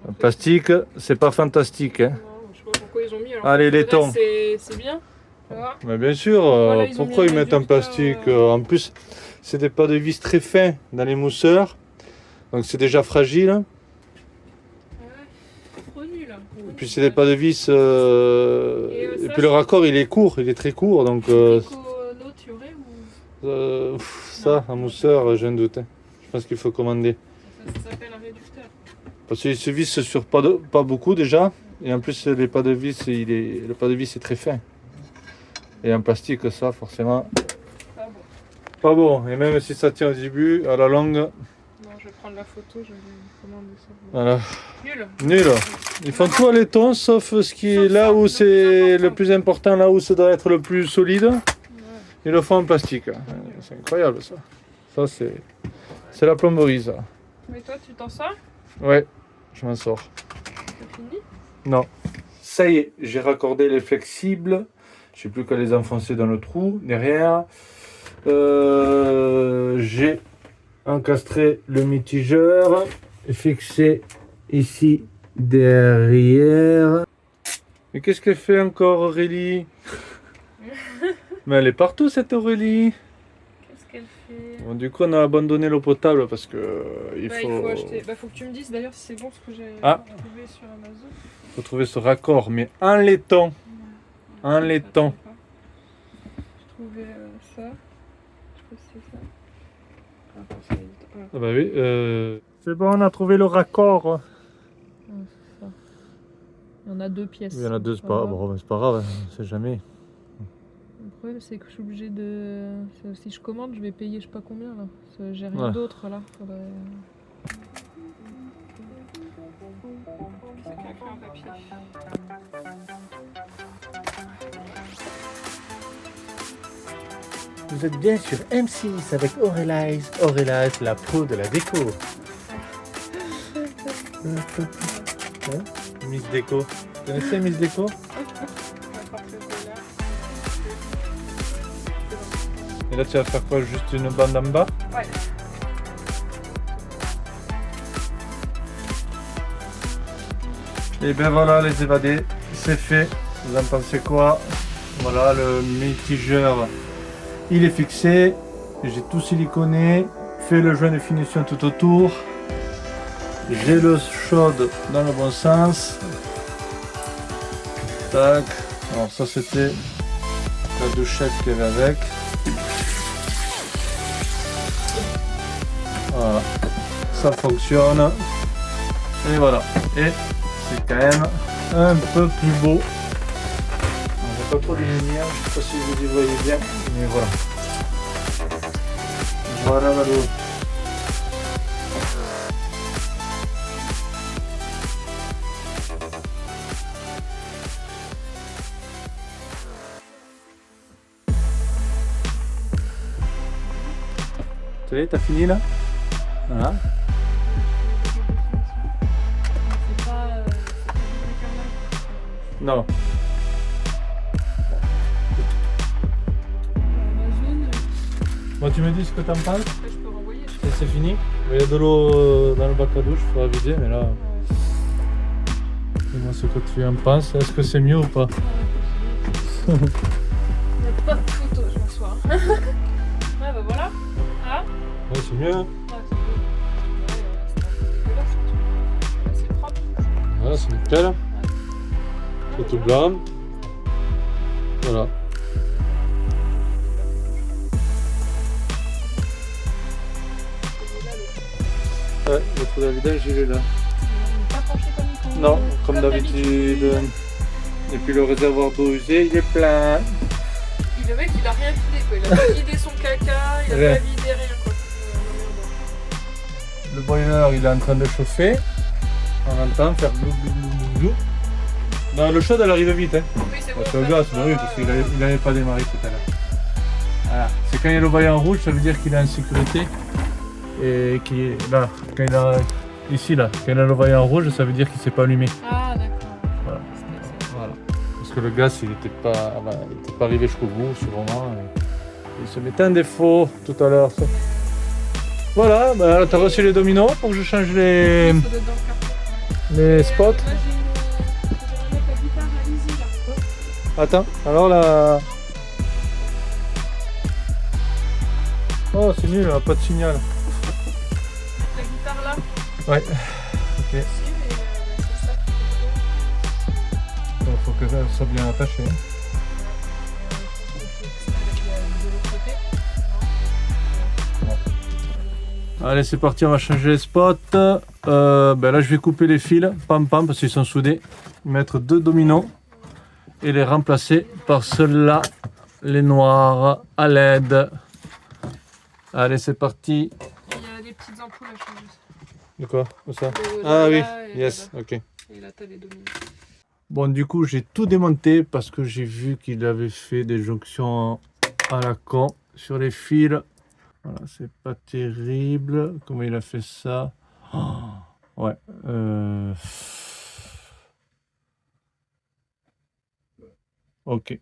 Le plastique, c'est pas fantastique. Hein. Non, je sais pas pourquoi ils ont mis. Alors Allez, que le laiton. reste, c'est bien. Tu vois. Mais bien sûr, Voilà, ils ont pourquoi mis ils un mettent un réducteur, plastique En plus, c'est des pas de vis très fins dans les mousseurs. Donc c'est déjà fragile. Ouais, trop nul. Et puis c'est des pas de vis. Et ça, puis le raccord, il est court, il est très court. Donc Picono, tu aurais ou. ça, un mousseur, j'ai un doute. Hein. Je pense qu'il faut commander. Ça s'appelle un réducteur. Parce qu'il se visse sur pas beaucoup déjà. Et en plus, les pas de vis, le pas de vis est très fin. Et en plastique, ça, forcément, Ah bon. pas bon. Et même si ça tient au début, à la longue, Non, je vais prendre la photo, je vais commander ça. voilà. Nul. Nul. Ils font tout à laiton, sauf ce qui est Sauf là ça, où le c'est plus le plus important, là où ça doit être le plus solide. Ouais. Ils le font en plastique. C'est incroyable ça. Ça, c'est la plomberie, ça. Mais toi, tu t'en sors? Ouais, je m'en sors. C'est fini? Non. Ça y est, j'ai raccordé les flexibles. Je n'ai plus qu'à les enfoncer dans le trou derrière. J'ai encastré le mitigeur, fixé ici derrière. Mais qu'est-ce qu'elle fait encore, Aurélie? Mais elle est partout, cette Aurélie. Qu'est-ce qu'elle fait? Bon, du coup, on a abandonné l'eau potable parce que il Bah, faut... il faut acheter. Bah, faut que tu me dises d'ailleurs si c'est bon ce que j'ai Ah. trouvé sur Amazon. faut trouver ce raccord, mais en laiton. En laiton. J'ai trouvé ça. Je sais pas si c'est ça. Attends, c'est... voilà. Ah bah oui, C'est bon, on a trouvé le raccord. Ça. Il y en a 2 pièces. Il y en a 2, c'est pas, bon, c'est pas grave, on sait jamais. Le problème, c'est que je suis obligée de. Si je commande, je vais payer je sais pas combien là. J'ai rien Ouais. d'autre là. Faudrait... C'est quelqu'un en papier. Vous êtes bien sur M6 avec Aurélize. Aurélize, la pro de la déco. Miss Déco. Vous connaissez Miss Déco? Et là, tu vas faire quoi? Juste une bande en bas? Ouais. Et ben voilà, les évadés, c'est fait. Vous en pensez quoi? Voilà, le mitigeur, il est fixé. J'ai tout siliconé, fait le joint de finition tout autour. J'ai le chaude dans le bon sens. Tac. Alors ça c'était la douchette qu'il y avait avec. Voilà. Ça fonctionne. Et voilà. Et c'est quand même un peu plus beau. On n'a pas trop de lumière, je ne sais pas si vous y voyez bien, mais voilà. Voilà, voilà. Ça y est, t'as fini là? Voilà. C'est pas du carrelage. Non. Amazon, Bon, tu me dis ce que t'en penses? après je peux renvoyer. Et c'est fini. Il y a de l'eau dans le bac à douche, il faudra vider, mais là. Dis-moi ce que tu en penses. Est-ce que c'est mieux ou pas? Il n'y a pas de photo, je m'assois. Ouais, bah voilà. Ah, Ouais, c'est mieux. Hein. ouais, c'est beau. Ouais, c'est un peu dégueulasse. Là, c'est propre. Voilà, c'est nickel. C'est tout blanc. Voilà. Ouais, le trou d'Avidage, il est là. Pas penché comme il faut. Non, comme d'habitude. Et puis le réservoir d'eau usée, il est plein. Le mec, il a rien vidé quoi. Il a pas vidé son caca, il a Ouais. pas vidé rien quoi. Le boiler, il est en train de chauffer. On entend faire glou glou glou glou. Non, le chaud, elle arrive vite. Hein. Oui, c'est bon. C'est le gaz, bah oui, parce qu'il n'avait pas démarré tout à l'heure. Voilà. C'est quand il y a le voyant rouge, ça veut dire qu'il est en sécurité. Et qu'il est là, quand il a. Ici, là, quand il a le voyant rouge, ça veut dire qu'il ne s'est pas allumé. Ah, d'accord. Voilà. C'était ça. Voilà. Parce que le gaz, il n'était pas arrivé jusqu'au bout, sûrement. Il se mettait en défaut tout à l'heure. Ça. Voilà, bah, tu as reçu les dominos pour que je change les Ça doit être dans le carton. spots. Là, j'ai mettre la guitare à Lizzie là. Attends, alors là. Oh, c'est nul, là, pas de signal. La guitare là. Ouais. Ok. Si, mais c'est ça qu'il Il faut que ça soit bien attaché. Allez, c'est parti, on va changer les spots. Là, je vais couper les fils, pam pam, parce qu'ils sont soudés. Mettre 2 dominos et les remplacer par ceux-là, les noirs à LED. Allez, c'est parti. Il y a des petites ampoules à changer. De quoi? Où ça? De Ah oui, là et yes, là-bas. ok. Et là, t'as les dominos. Bon, du coup, j'ai tout démonté parce que j'ai vu qu'il avait fait des jonctions à la con sur les fils. Voilà, c'est pas terrible. Comment il a fait ça? Oh, ouais. Ok.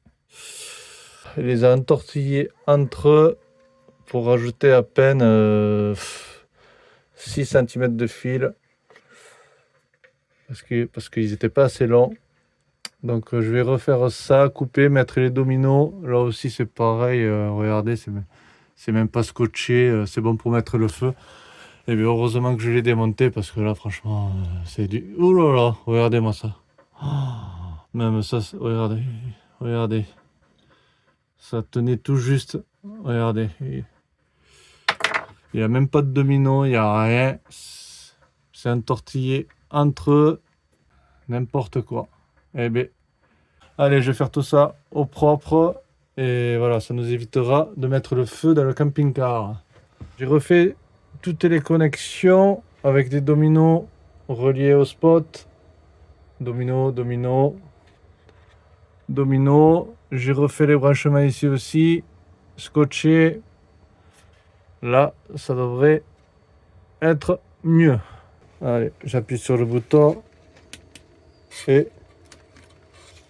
Il les a entortillés entre eux pour rajouter à peine 6 cm de fil. Parce qu'ils n'étaient pas assez longs. Donc je vais refaire ça, couper, mettre les dominos. Là aussi c'est pareil, regardez, c'est même pas scotché, c'est bon pour mettre le feu. Et bien heureusement que je l'ai démonté parce que là franchement c'est du... Ouh là là, regardez-moi ça. Oh, même ça, regardez. Ça tenait tout juste, regardez. Il n'y a même pas de domino, il n'y a rien. c'est un tortiller entre eux. N'importe quoi. Eh bien, allez, je vais faire tout ça au propre. Et voilà, ça nous évitera de mettre le feu dans le camping-car. J'ai refait toutes les connexions avec des dominos reliés au spot. Domino, domino, domino. J'ai refait les branchements ici aussi. Scotché. Là, ça devrait être mieux. Allez, j'appuie sur le bouton. Et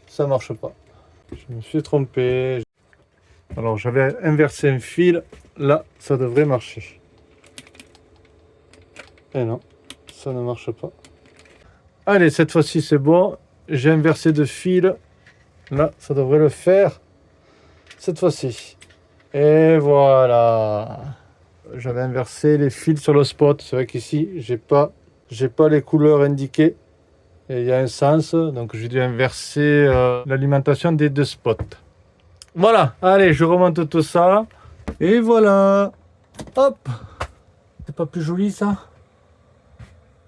ça marche pas. Je me suis trompé. Alors j'avais inversé un fil. Là, ça devrait marcher. Et non, ça ne marche pas. Allez, cette fois-ci c'est bon. J'ai inversé de fil. Là, ça devrait le faire. Cette fois-ci. Et voilà. J'avais inversé les fils sur le spot. C'est vrai qu'ici, j'ai pas les couleurs indiquées. Et il y a un sens, donc j'ai dû inverser l'alimentation des deux spots. Voilà, allez, je remonte tout ça. Et voilà. Hop. C'est pas plus joli ça?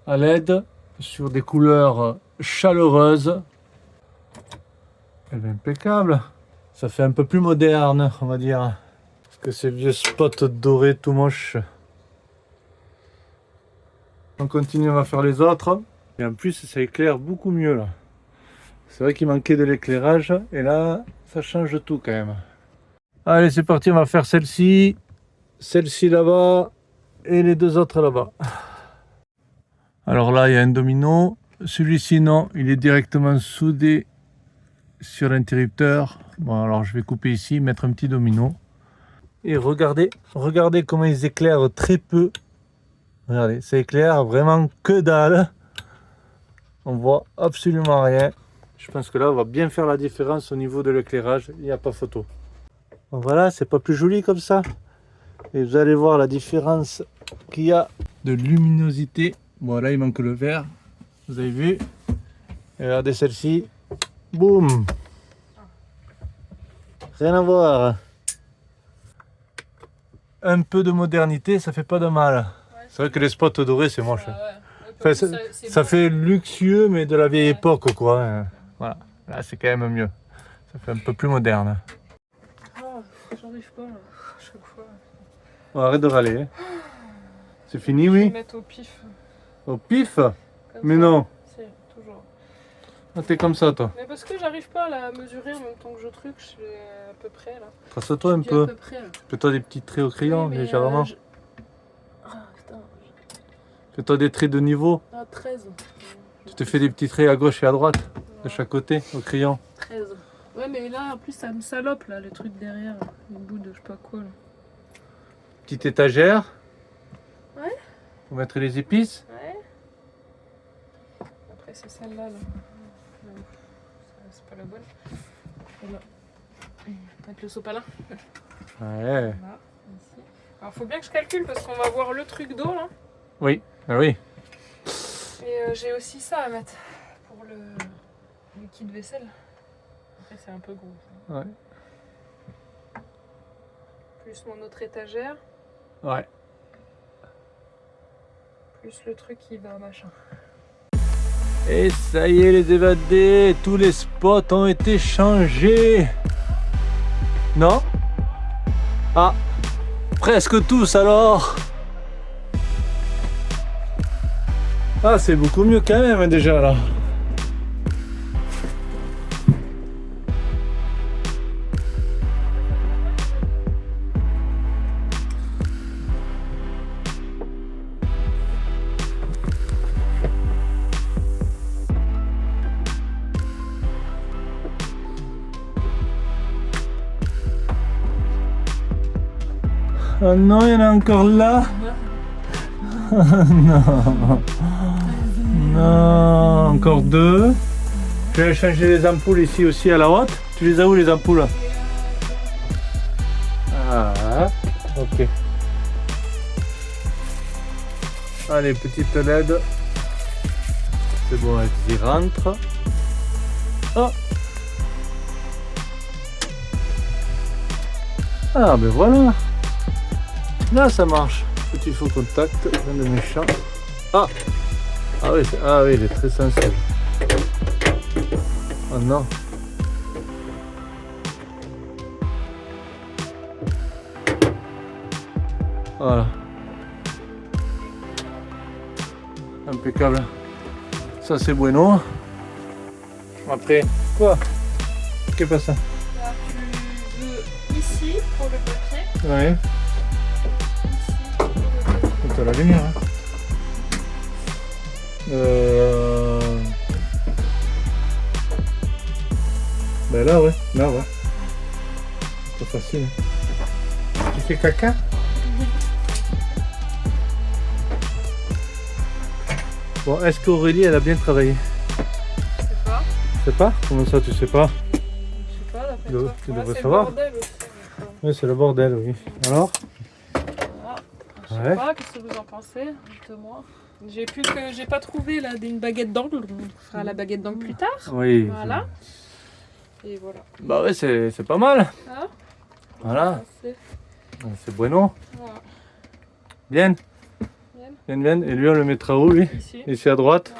À LED, sur des couleurs chaleureuses. Elle est impeccable. Ça fait un peu plus moderne, on va dire, que ces vieux spots dorés tout moches. On continue, on va faire les autres. Et en plus, ça éclaire beaucoup mieux là. C'est vrai qu'il manquait de l'éclairage. Et là, ça change tout quand même. Allez, c'est parti, on va faire celle-ci. Celle-ci là-bas. Et les deux autres là-bas. Alors là, il y a un domino. Celui-ci, non. Il est directement soudé sur l'interrupteur. Bon, alors je vais couper ici, mettre un petit domino. Et regardez comment ils éclairent très peu. Regardez, ça éclaire vraiment que dalle. On voit absolument rien. Je pense que là, on va bien faire la différence au niveau de l'éclairage. Il n'y a pas photo. Bon, voilà, c'est pas plus joli comme ça. Et vous allez voir la différence qu'il y a de luminosité. Bon, là, il manque le vert. Vous avez vu? Et regardez celle-ci. Boum! Rien à voir. Un peu de modernité, ça fait pas de mal. Ouais, c'est vrai que les spots dorés, c'est moche. Ouais. Enfin, ça fait luxueux, mais de la vieille époque, quoi. Voilà. Là, c'est quand même mieux. Ça fait un peu plus moderne. Oh, j'arrive pas, là. Chaque fois. Bon, arrête de râler. Hein. C'est fini, Je vais oui? mettre au pif. Au pif? Comme Mais ça. non. C'est toujours. Ah, t'es comme ça, toi. Mais parce que j'arrive pas à la mesurer en même temps que je truc, je suis à peu près là. Trace-toi un Je dis peu. à peu près, là. Fais-toi des petits traits au crayon, Oui, mais, légèrement. Ah putain. Fais-toi des traits de niveau. Ah, 13. Tu te fais des petits traits à gauche et à droite, de chaque côté, au crayon. 13. Ouais, mais là, en plus, ça me salope, là, le truc derrière. Le bout de je sais pas quoi, là. Petite étagère. Ouais. Pour mettre les épices. Ouais. Après, c'est celle-là, là. Non, c'est pas la bonne. Voilà. Avec le sopalin. Ouais. Là, ici. Alors, faut bien que je calcule parce qu'on va voir le truc d'eau, là. Oui, ah oui. Et j'ai aussi ça à mettre pour le liquide vaisselle. Après, c'est un peu gros. Ça. Ouais. Plus mon autre étagère. Ouais. Plus le truc qui va machin. Et ça y est, les évadés, tous les spots ont été changés. Non? Ah, presque tous alors. Ah, c'est beaucoup mieux quand même déjà là. Oh non, il y en a encore là. Non. Non, encore deux. Je vais changer les ampoules ici aussi à la haute. Tu les as où les ampoules? Ah, ok. Allez, petite LED. C'est bon, elles y rentrent. Oh. Ah, ben voilà. Là, ça marche. Petit faux contact, rien de méchant. Ah, Ah oui, il est très sensible. Oh non. Voilà. Impeccable. Ça c'est bueno. Après, quoi? Qu'est-ce que c'est ça? Là, tu veux ici pour le papier. Ouais. Ici pour le papier. T'as la lumière. Hein. Ben là ouais. C'est facile. Tu fais caca? Bon, est-ce qu'Aurélie elle a bien travaillé? Je sais pas. Tu sais pas? Comment ça tu sais pas? Je sais pas, d'après toi. Tu Ouais, devrais c'est savoir. le bordel aussi. Oui, c'est le bordel, oui. Alors? Voilà. Je sais Ouais. pas, qu'est-ce que vous en pensez? Dites-moi. J'ai pas trouvé là une baguette d'angle, donc on fera la baguette d'angle plus tard. Oui. Voilà. Et voilà. Bah ouais, c'est pas mal. Ah, Voilà. c'est C'est bueno. voilà. Bien. Bien. Et lui, on le mettra où, lui? Ici. Ici à droite.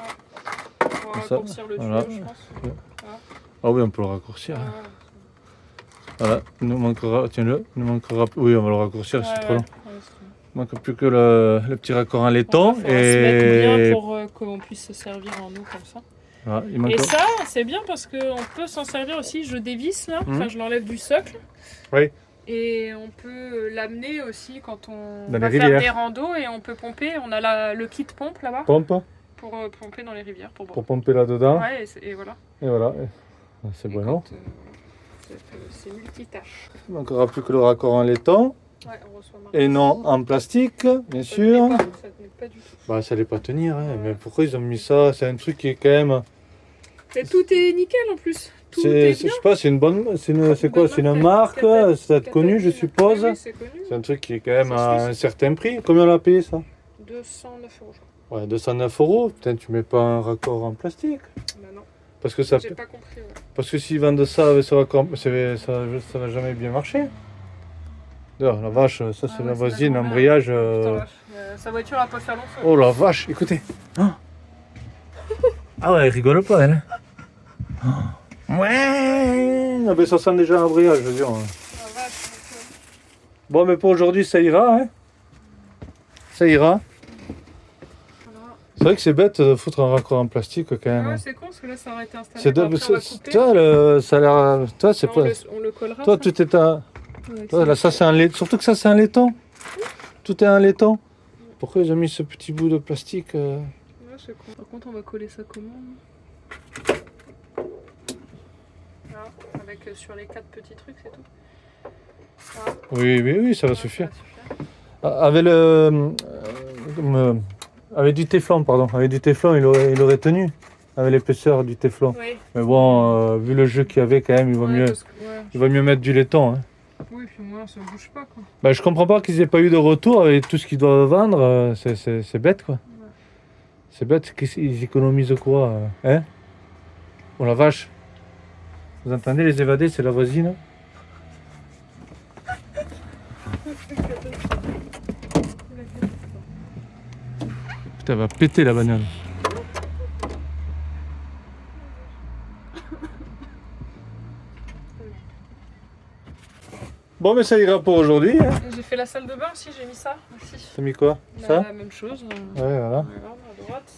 Voilà. On va Ça, raccourcir le tuyau, voilà. je pense. Ah oui, on peut le raccourcir. Voilà. Voilà. Il nous manquera, tiens-le. Il nous manquera. Oui, on va le raccourcir, c'est trop long. Ouais, c'est trop long. Il manque plus que le petit raccord en laiton. Faudra se mettre bien Et pour qu'on puisse se servir en eau comme ça. voilà, il manque. Et ça, c'est bien parce qu'on peut s'en servir aussi. Je dévisse là, enfin je l'enlève du socle. Oui. Et on peut l'amener aussi quand on Dans va les faire rivières. des randos et on peut pomper. On a le kit pompe là-bas Pompe pour pomper dans les rivières pour boire. pour pomper là-dedans. Ouais, et voilà. Et voilà. C'est Et bueno. quand, c'est multitâche. Il manquera plus que le raccord en laiton. Ouais, on reçoit Et non en plastique, bien Ça sûr. tenait pas, ça tenait pas du tout. Bah ça allait pas tenir, hein. Mais pourquoi ils ont mis ça? C'est un truc qui est quand même... Et tout est nickel en plus. Tout Je est sais bien. pas, c'est une bonne... C'est quoi? C'est une marque, c'est connu je suppose. Oui, c'est connu. C'est un truc qui est quand même C'est à suisse. un certain prix. Combien on l'a payé ça? 209 €, je crois. Ouais, 209 €. Putain, tu mets pas un raccord en plastique? Bah non, Parce que ça... j'ai pas compris. Ouais. Parce que s'ils vendent ça avec ce raccord, ça va jamais bien marcher. D'ailleurs, la vache, ça c'est Ah ouais, la c'est voisine, la embrayage. Putain, vache. Sa voiture a pas fait long feu. Oh la vache, écoutez. Ah, ah ouais, elle rigole pas, elle. Ouais. Ah ben ça sent déjà l'embrayage, je veux dire. La vache, Bon, mais pour aujourd'hui, ça ira, hein. Ça ira. voilà. C'est vrai que c'est bête de foutre un raccord en plastique quand même. Ouais, c'est con parce que là ça aurait été installé. C'est Bon, après, on va couper. toi, ça a l'air. Toi, c'est Non, pas. on le collera. Toi, ça. tout est un. Ouais, Toi, là, ça c'est un laiton. Surtout que ça c'est un laiton. Tout est un laiton. Pourquoi ils ont mis ce petit bout de plastique Ouais, c'est con. Par contre, on va coller ça comment? Voilà, avec sur les 4 petits trucs, c'est tout. Voilà. Oui, ça va Ouais, suffire. ça va suffire. Avec avec du téflon, pardon. Avec du téflon, il aurait tenu. Avec l'épaisseur du téflon. Oui. Mais bon, vu le jeu qu'il y avait quand même, il vaut Ouais, mieux, parce que- ouais. il vaut mieux mettre du laiton. Hein. Oui, puis moi, ça bouge pas quoi. Bah, je comprends pas qu'ils aient pas eu de retour avec tout ce qu'ils doivent vendre. C'est bête quoi. Ouais. C'est bête qu'ils économisent quoi. Hein? Oh la vache. Vous entendez les évadés, c'est la voisine. Putain, elle va péter la bagnole. Bon, mais ça ira pour aujourd'hui. Hein. J'ai fait la salle de bain aussi, j'ai mis ça aussi. T'as mis quoi? Bah, Ça? la même chose. Ouais, voilà. Regarde, à droite.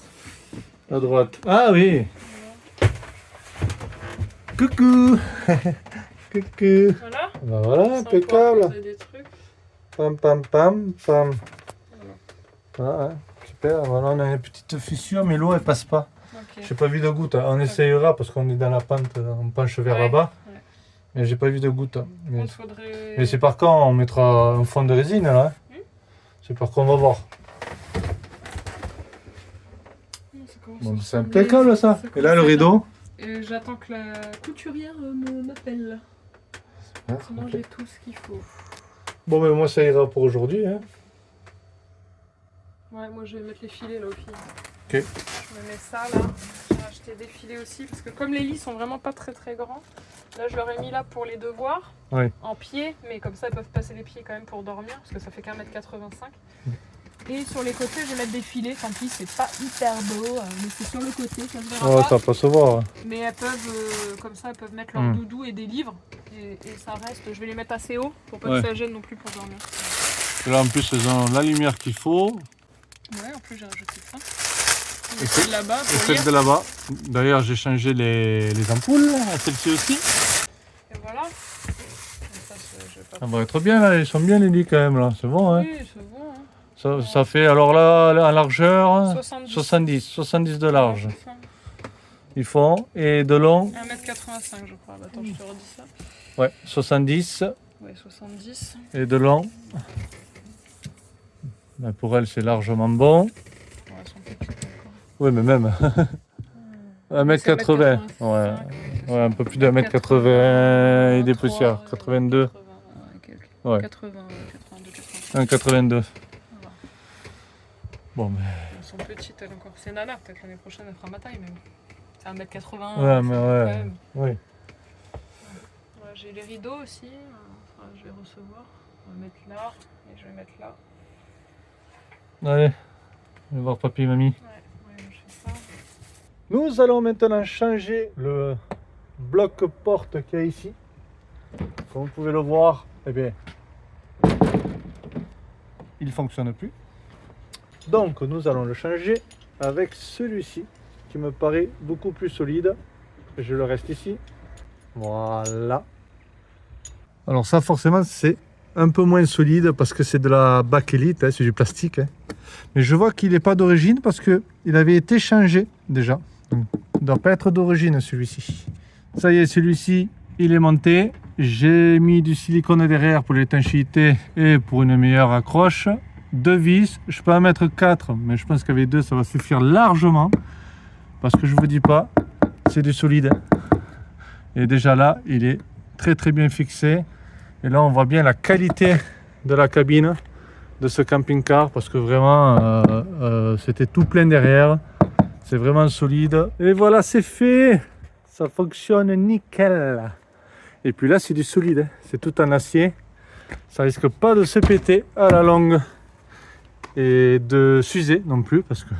À droite. Ah oui. Coucou. Coucou. Voilà. Bah voilà, Ça, on peut impeccable. poser des trucs. Pam, pam, pam, pam. Voilà, hein. Super. Voilà, on a une petite fissure, mais l'eau, elle passe pas. Ok. J'ai pas vu de goutte. On essayera parce qu'on est dans la pente, on penche vers Ouais, là-bas. ouais. Mais j'ai pas vu de goutte. Mais, Contre, faudrait... mais c'est par quand on mettra un fond de résine là. Hein. C'est par quand on va voir. Ça commence Bon, à c'est ressembler. impeccable ça. Et là, le commence à- rideau. Et j'attends que la couturière m'appelle. Sinon, Ok. j'ai tout ce qu'il faut. Bon, mais moi, ça ira pour aujourd'hui. Hein. Ouais, moi, je vais mettre les filets là au fil. Ok. Je me mets ça là. J'ai acheté des filets aussi parce que comme les lits sont vraiment pas très très grands, là je leur ai mis là pour les devoirs Oui. en pied, mais comme ça ils peuvent passer les pieds quand même pour dormir parce que ça fait qu'1,85 m. Et sur les côtés, je vais mettre des filets. Tant pis, c'est pas hyper beau, mais c'est sur le côté, ça se verra Oh, pas. ça va pas se voir. Mais elles peuvent, comme ça, elles peuvent mettre leur doudou et des livres. Et ça reste, je vais les mettre assez haut pour pas que ça gêne non plus pour dormir. Et là, en plus, elles ont la lumière qu'il faut. Ouais, en plus, j'ai rajouté ça. Et celle là-bas. Et celle de là-bas. D'ailleurs, j'ai changé les ampoules, celle-ci aussi. Et voilà. Et ça, je vais pas... Ça va être bien, là. Ils sont bien les lits quand même, là. C'est bon, hein. Oui, c'est bon. Hein. Ça fait, alors là, en largeur, 70 de large. Ouais, c'est ça. Ils font. Et de long, 1m85, je crois. Attends, je te redis ça. ouais, 70. Ouais, 70. Et de long. Ben, pour elle, c'est largement bon. Ouais, elles sont petites encore. Oui, mais même. 1m80. Ouais. Ouais, un peu plus de 1m80 et des poussières. 82. Ouais. 82, 1,82. Bon, mais. Elles sont petites, elles encore. C'est Nana, peut-être l'année prochaine, elle fera ma taille même. C'est 1m80. Ouais, mais ouais. Oui. Ouais, j'ai les rideaux aussi. Enfin, je vais recevoir. On va mettre là. Et je vais mettre là. Allez, on va voir papy et mamie. Ouais, je fais ça. Nous allons maintenant changer le bloc porte qu'il y a ici. Comme vous pouvez le voir, eh bien, il ne fonctionne plus. Donc nous allons le changer avec celui-ci qui me paraît beaucoup plus solide. Je le reste ici. Voilà. Alors ça forcément c'est un peu moins solide parce que c'est de la bakélite, hein, c'est du plastique. Hein. Mais je vois qu'il n'est pas d'origine parce qu'il avait été changé déjà. Donc, il ne doit pas être d'origine celui-ci. Ça y est, celui-ci, il est monté. J'ai mis du silicone derrière pour l'étanchéité et pour une meilleure accroche. 2 vis, je peux en mettre 4, mais je pense qu'avec 2, ça va suffire largement. Parce que je ne vous dis pas, c'est du solide. Et déjà là, il est très très bien fixé. Et là, on voit bien la qualité de la cabine de ce camping-car parce que vraiment, c'était tout plein derrière. C'est vraiment solide. Et voilà, c'est fait. Ça fonctionne nickel. Et puis là, c'est du solide. Hein. C'est tout en acier. Ça risque pas de se péter à la longue. Et de s'user non plus parce que...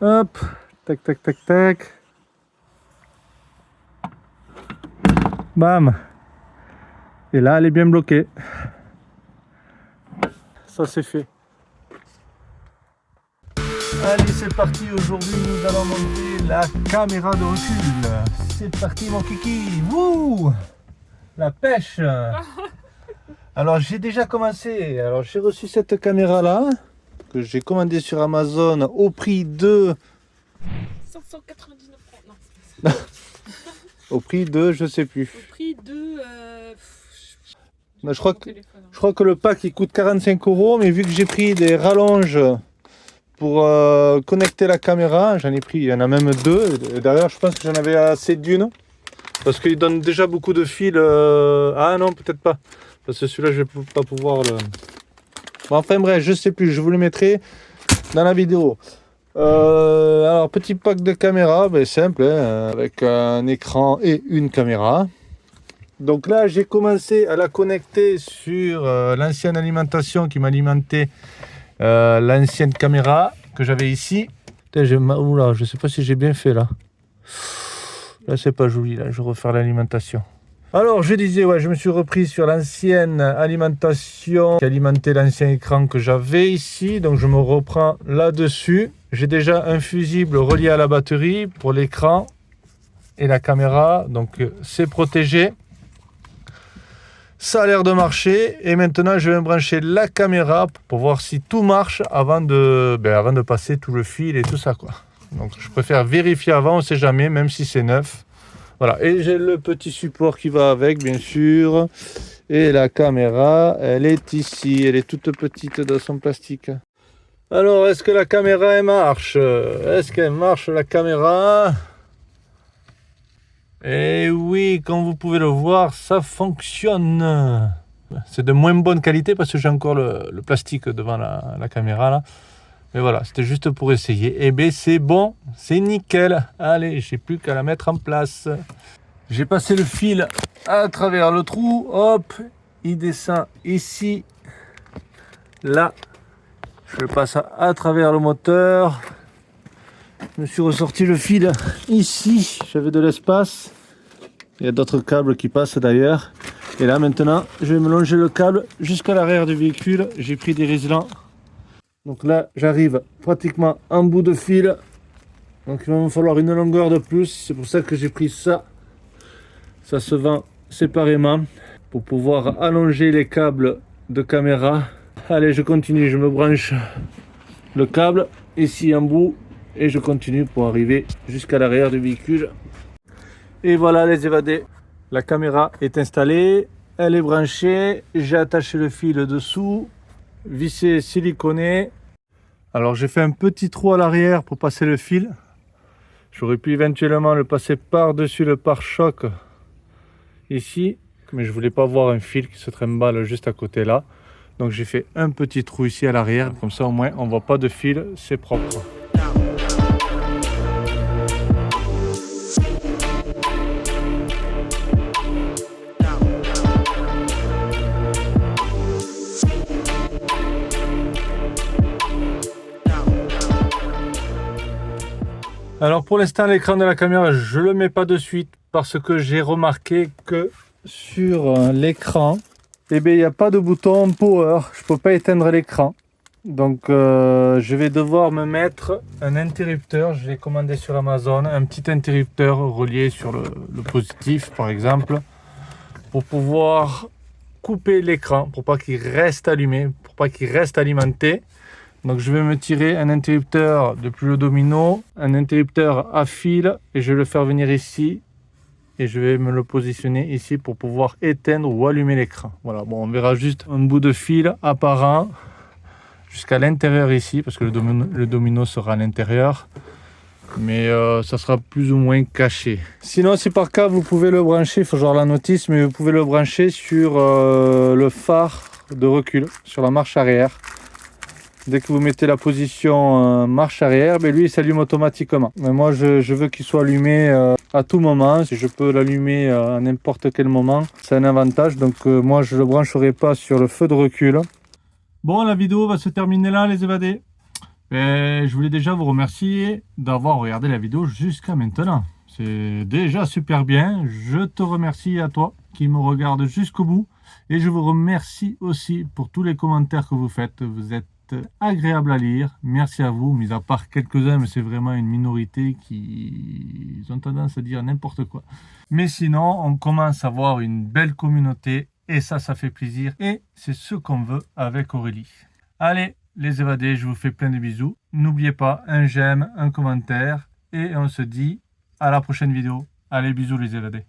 Hop, tac, tac, tac, tac. Bam. Et là, elle est bien bloquée. Ça, c'est fait. Allez, c'est parti. Aujourd'hui, nous allons monter la caméra de recul. C'est parti, mon kiki. Wouh! La pêche. Alors, j'ai déjà commencé. Alors, j'ai reçu cette caméra-là que j'ai commandée sur Amazon au prix de... 599 francs. Non. Au prix de, je sais plus. Au prix de... Non, je crois que le pack il coûte 45 €, mais vu que j'ai pris des rallonges pour connecter la caméra, j'en ai pris, il y en a même 2. Et derrière, je pense que j'en avais assez d'une. Parce qu'il donne déjà beaucoup de fils. Ah non, peut-être pas. Parce que celui-là, je vais pas pouvoir le... Bon, enfin bref, je sais plus, je vous le mettrai dans la vidéo. Alors, petit pack de caméra, ben, simple, hein, avec un écran et une caméra. Donc là, j'ai commencé à la connecter sur l'ancienne alimentation qui m'alimentait l'ancienne caméra que j'avais ici. Oula, je sais pas si j'ai bien fait là. Là, c'est pas joli, là, je vais refaire l'alimentation. Alors, je disais, ouais, je me suis repris sur l'ancienne alimentation qui alimentait l'ancien écran que j'avais ici. Donc, je me reprends là-dessus. J'ai déjà un fusible relié à la batterie pour l'écran et la caméra. Donc, c'est protégé. Ça a l'air de marcher. Et maintenant, je vais me brancher la caméra pour voir si tout marche avant de passer tout le fil et tout ça, quoi. Donc, je préfère vérifier avant, on ne sait jamais, même si c'est neuf. Voilà, et j'ai le petit support qui va avec, bien sûr. Et la caméra, elle est ici. Elle est toute petite dans son plastique. Alors, est-ce que la caméra, elle marche? Est-ce qu'elle marche, la caméra? Eh oui, comme vous pouvez le voir, ça fonctionne. C'est de moins bonne qualité parce que j'ai encore le plastique devant la caméra, là. Mais voilà, c'était juste pour essayer. Et bien c'est bon, c'est nickel. Allez, j'ai plus qu'à la mettre en place. J'ai passé le fil à travers le trou. Hop, il descend ici, là Je le passe à travers le moteur. Je me suis ressorti le fil ici. J'avais de l'espace. Il y a d'autres câbles qui passent d'ailleurs. Et là maintenant, je vais me longer le câble jusqu'à l'arrière du véhicule. J'ai pris des riselants. Donc là, j'arrive pratiquement en bout de fil. Donc il va me falloir une longueur de plus. C'est pour ça que j'ai pris ça. Ça se vend séparément pour pouvoir allonger les câbles de caméra. Allez, je continue. Je me branche le câble ici en bout et je continue pour arriver jusqu'à l'arrière du véhicule. Et voilà les évadés. La caméra est installée, elle est branchée. J'ai attaché le fil dessous, vissé siliconé. Alors j'ai fait un petit trou à l'arrière pour passer le fil. J'aurais pu éventuellement le passer par-dessus le pare-choc ici, mais je voulais pas voir un fil qui se trimballe juste à côté là. Donc j'ai fait un petit trou ici à l'arrière, comme ça au moins on voit pas de fil, c'est propre. Alors pour l'instant l'écran de la caméra je le mets pas de suite parce que j'ai remarqué que sur l'écran il n'y a pas de bouton power, je peux pas éteindre l'écran. Donc je vais devoir me mettre un interrupteur, je l'ai commandé sur Amazon, un petit interrupteur relié sur le positif par exemple, pour pouvoir couper l'écran, pour pas qu'il reste allumé, pour pas qu'il reste alimenté. Donc je vais me tirer un interrupteur depuis le domino, un interrupteur à fil et je vais le faire venir ici et je vais me le positionner ici pour pouvoir éteindre ou allumer l'écran. Voilà, bon on verra juste un bout de fil apparent jusqu'à l'intérieur ici parce que le domino sera à l'intérieur, mais ça sera plus ou moins caché. Sinon si par cas vous pouvez le brancher, il faut genre la notice, mais vous pouvez le brancher sur le phare de recul, sur la marche arrière. Dès que vous mettez la position marche arrière, lui il s'allume automatiquement. Mais moi je veux qu'il soit allumé à tout moment. Si je peux l'allumer à n'importe quel moment, c'est un avantage. Donc moi je ne le brancherai pas sur le feu de recul. Bon, la vidéo va se terminer là les évadés. Et je voulais déjà vous remercier d'avoir regardé la vidéo jusqu'à maintenant. C'est déjà super bien. Je te remercie à toi qui me regarde jusqu'au bout. Et je vous remercie aussi pour tous les commentaires que vous faites. Vous êtes agréable à lire, merci à vous, mis à part quelques-uns, mais c'est vraiment une minorité qui ont tendance à dire n'importe quoi. Mais sinon, on commence à avoir une belle communauté et ça fait plaisir et c'est ce qu'on veut avec Aurélie. Allez, les évadés, je vous fais plein de bisous. N'oubliez pas un j'aime, un commentaire et on se dit à la prochaine vidéo. Allez, bisous les évadés.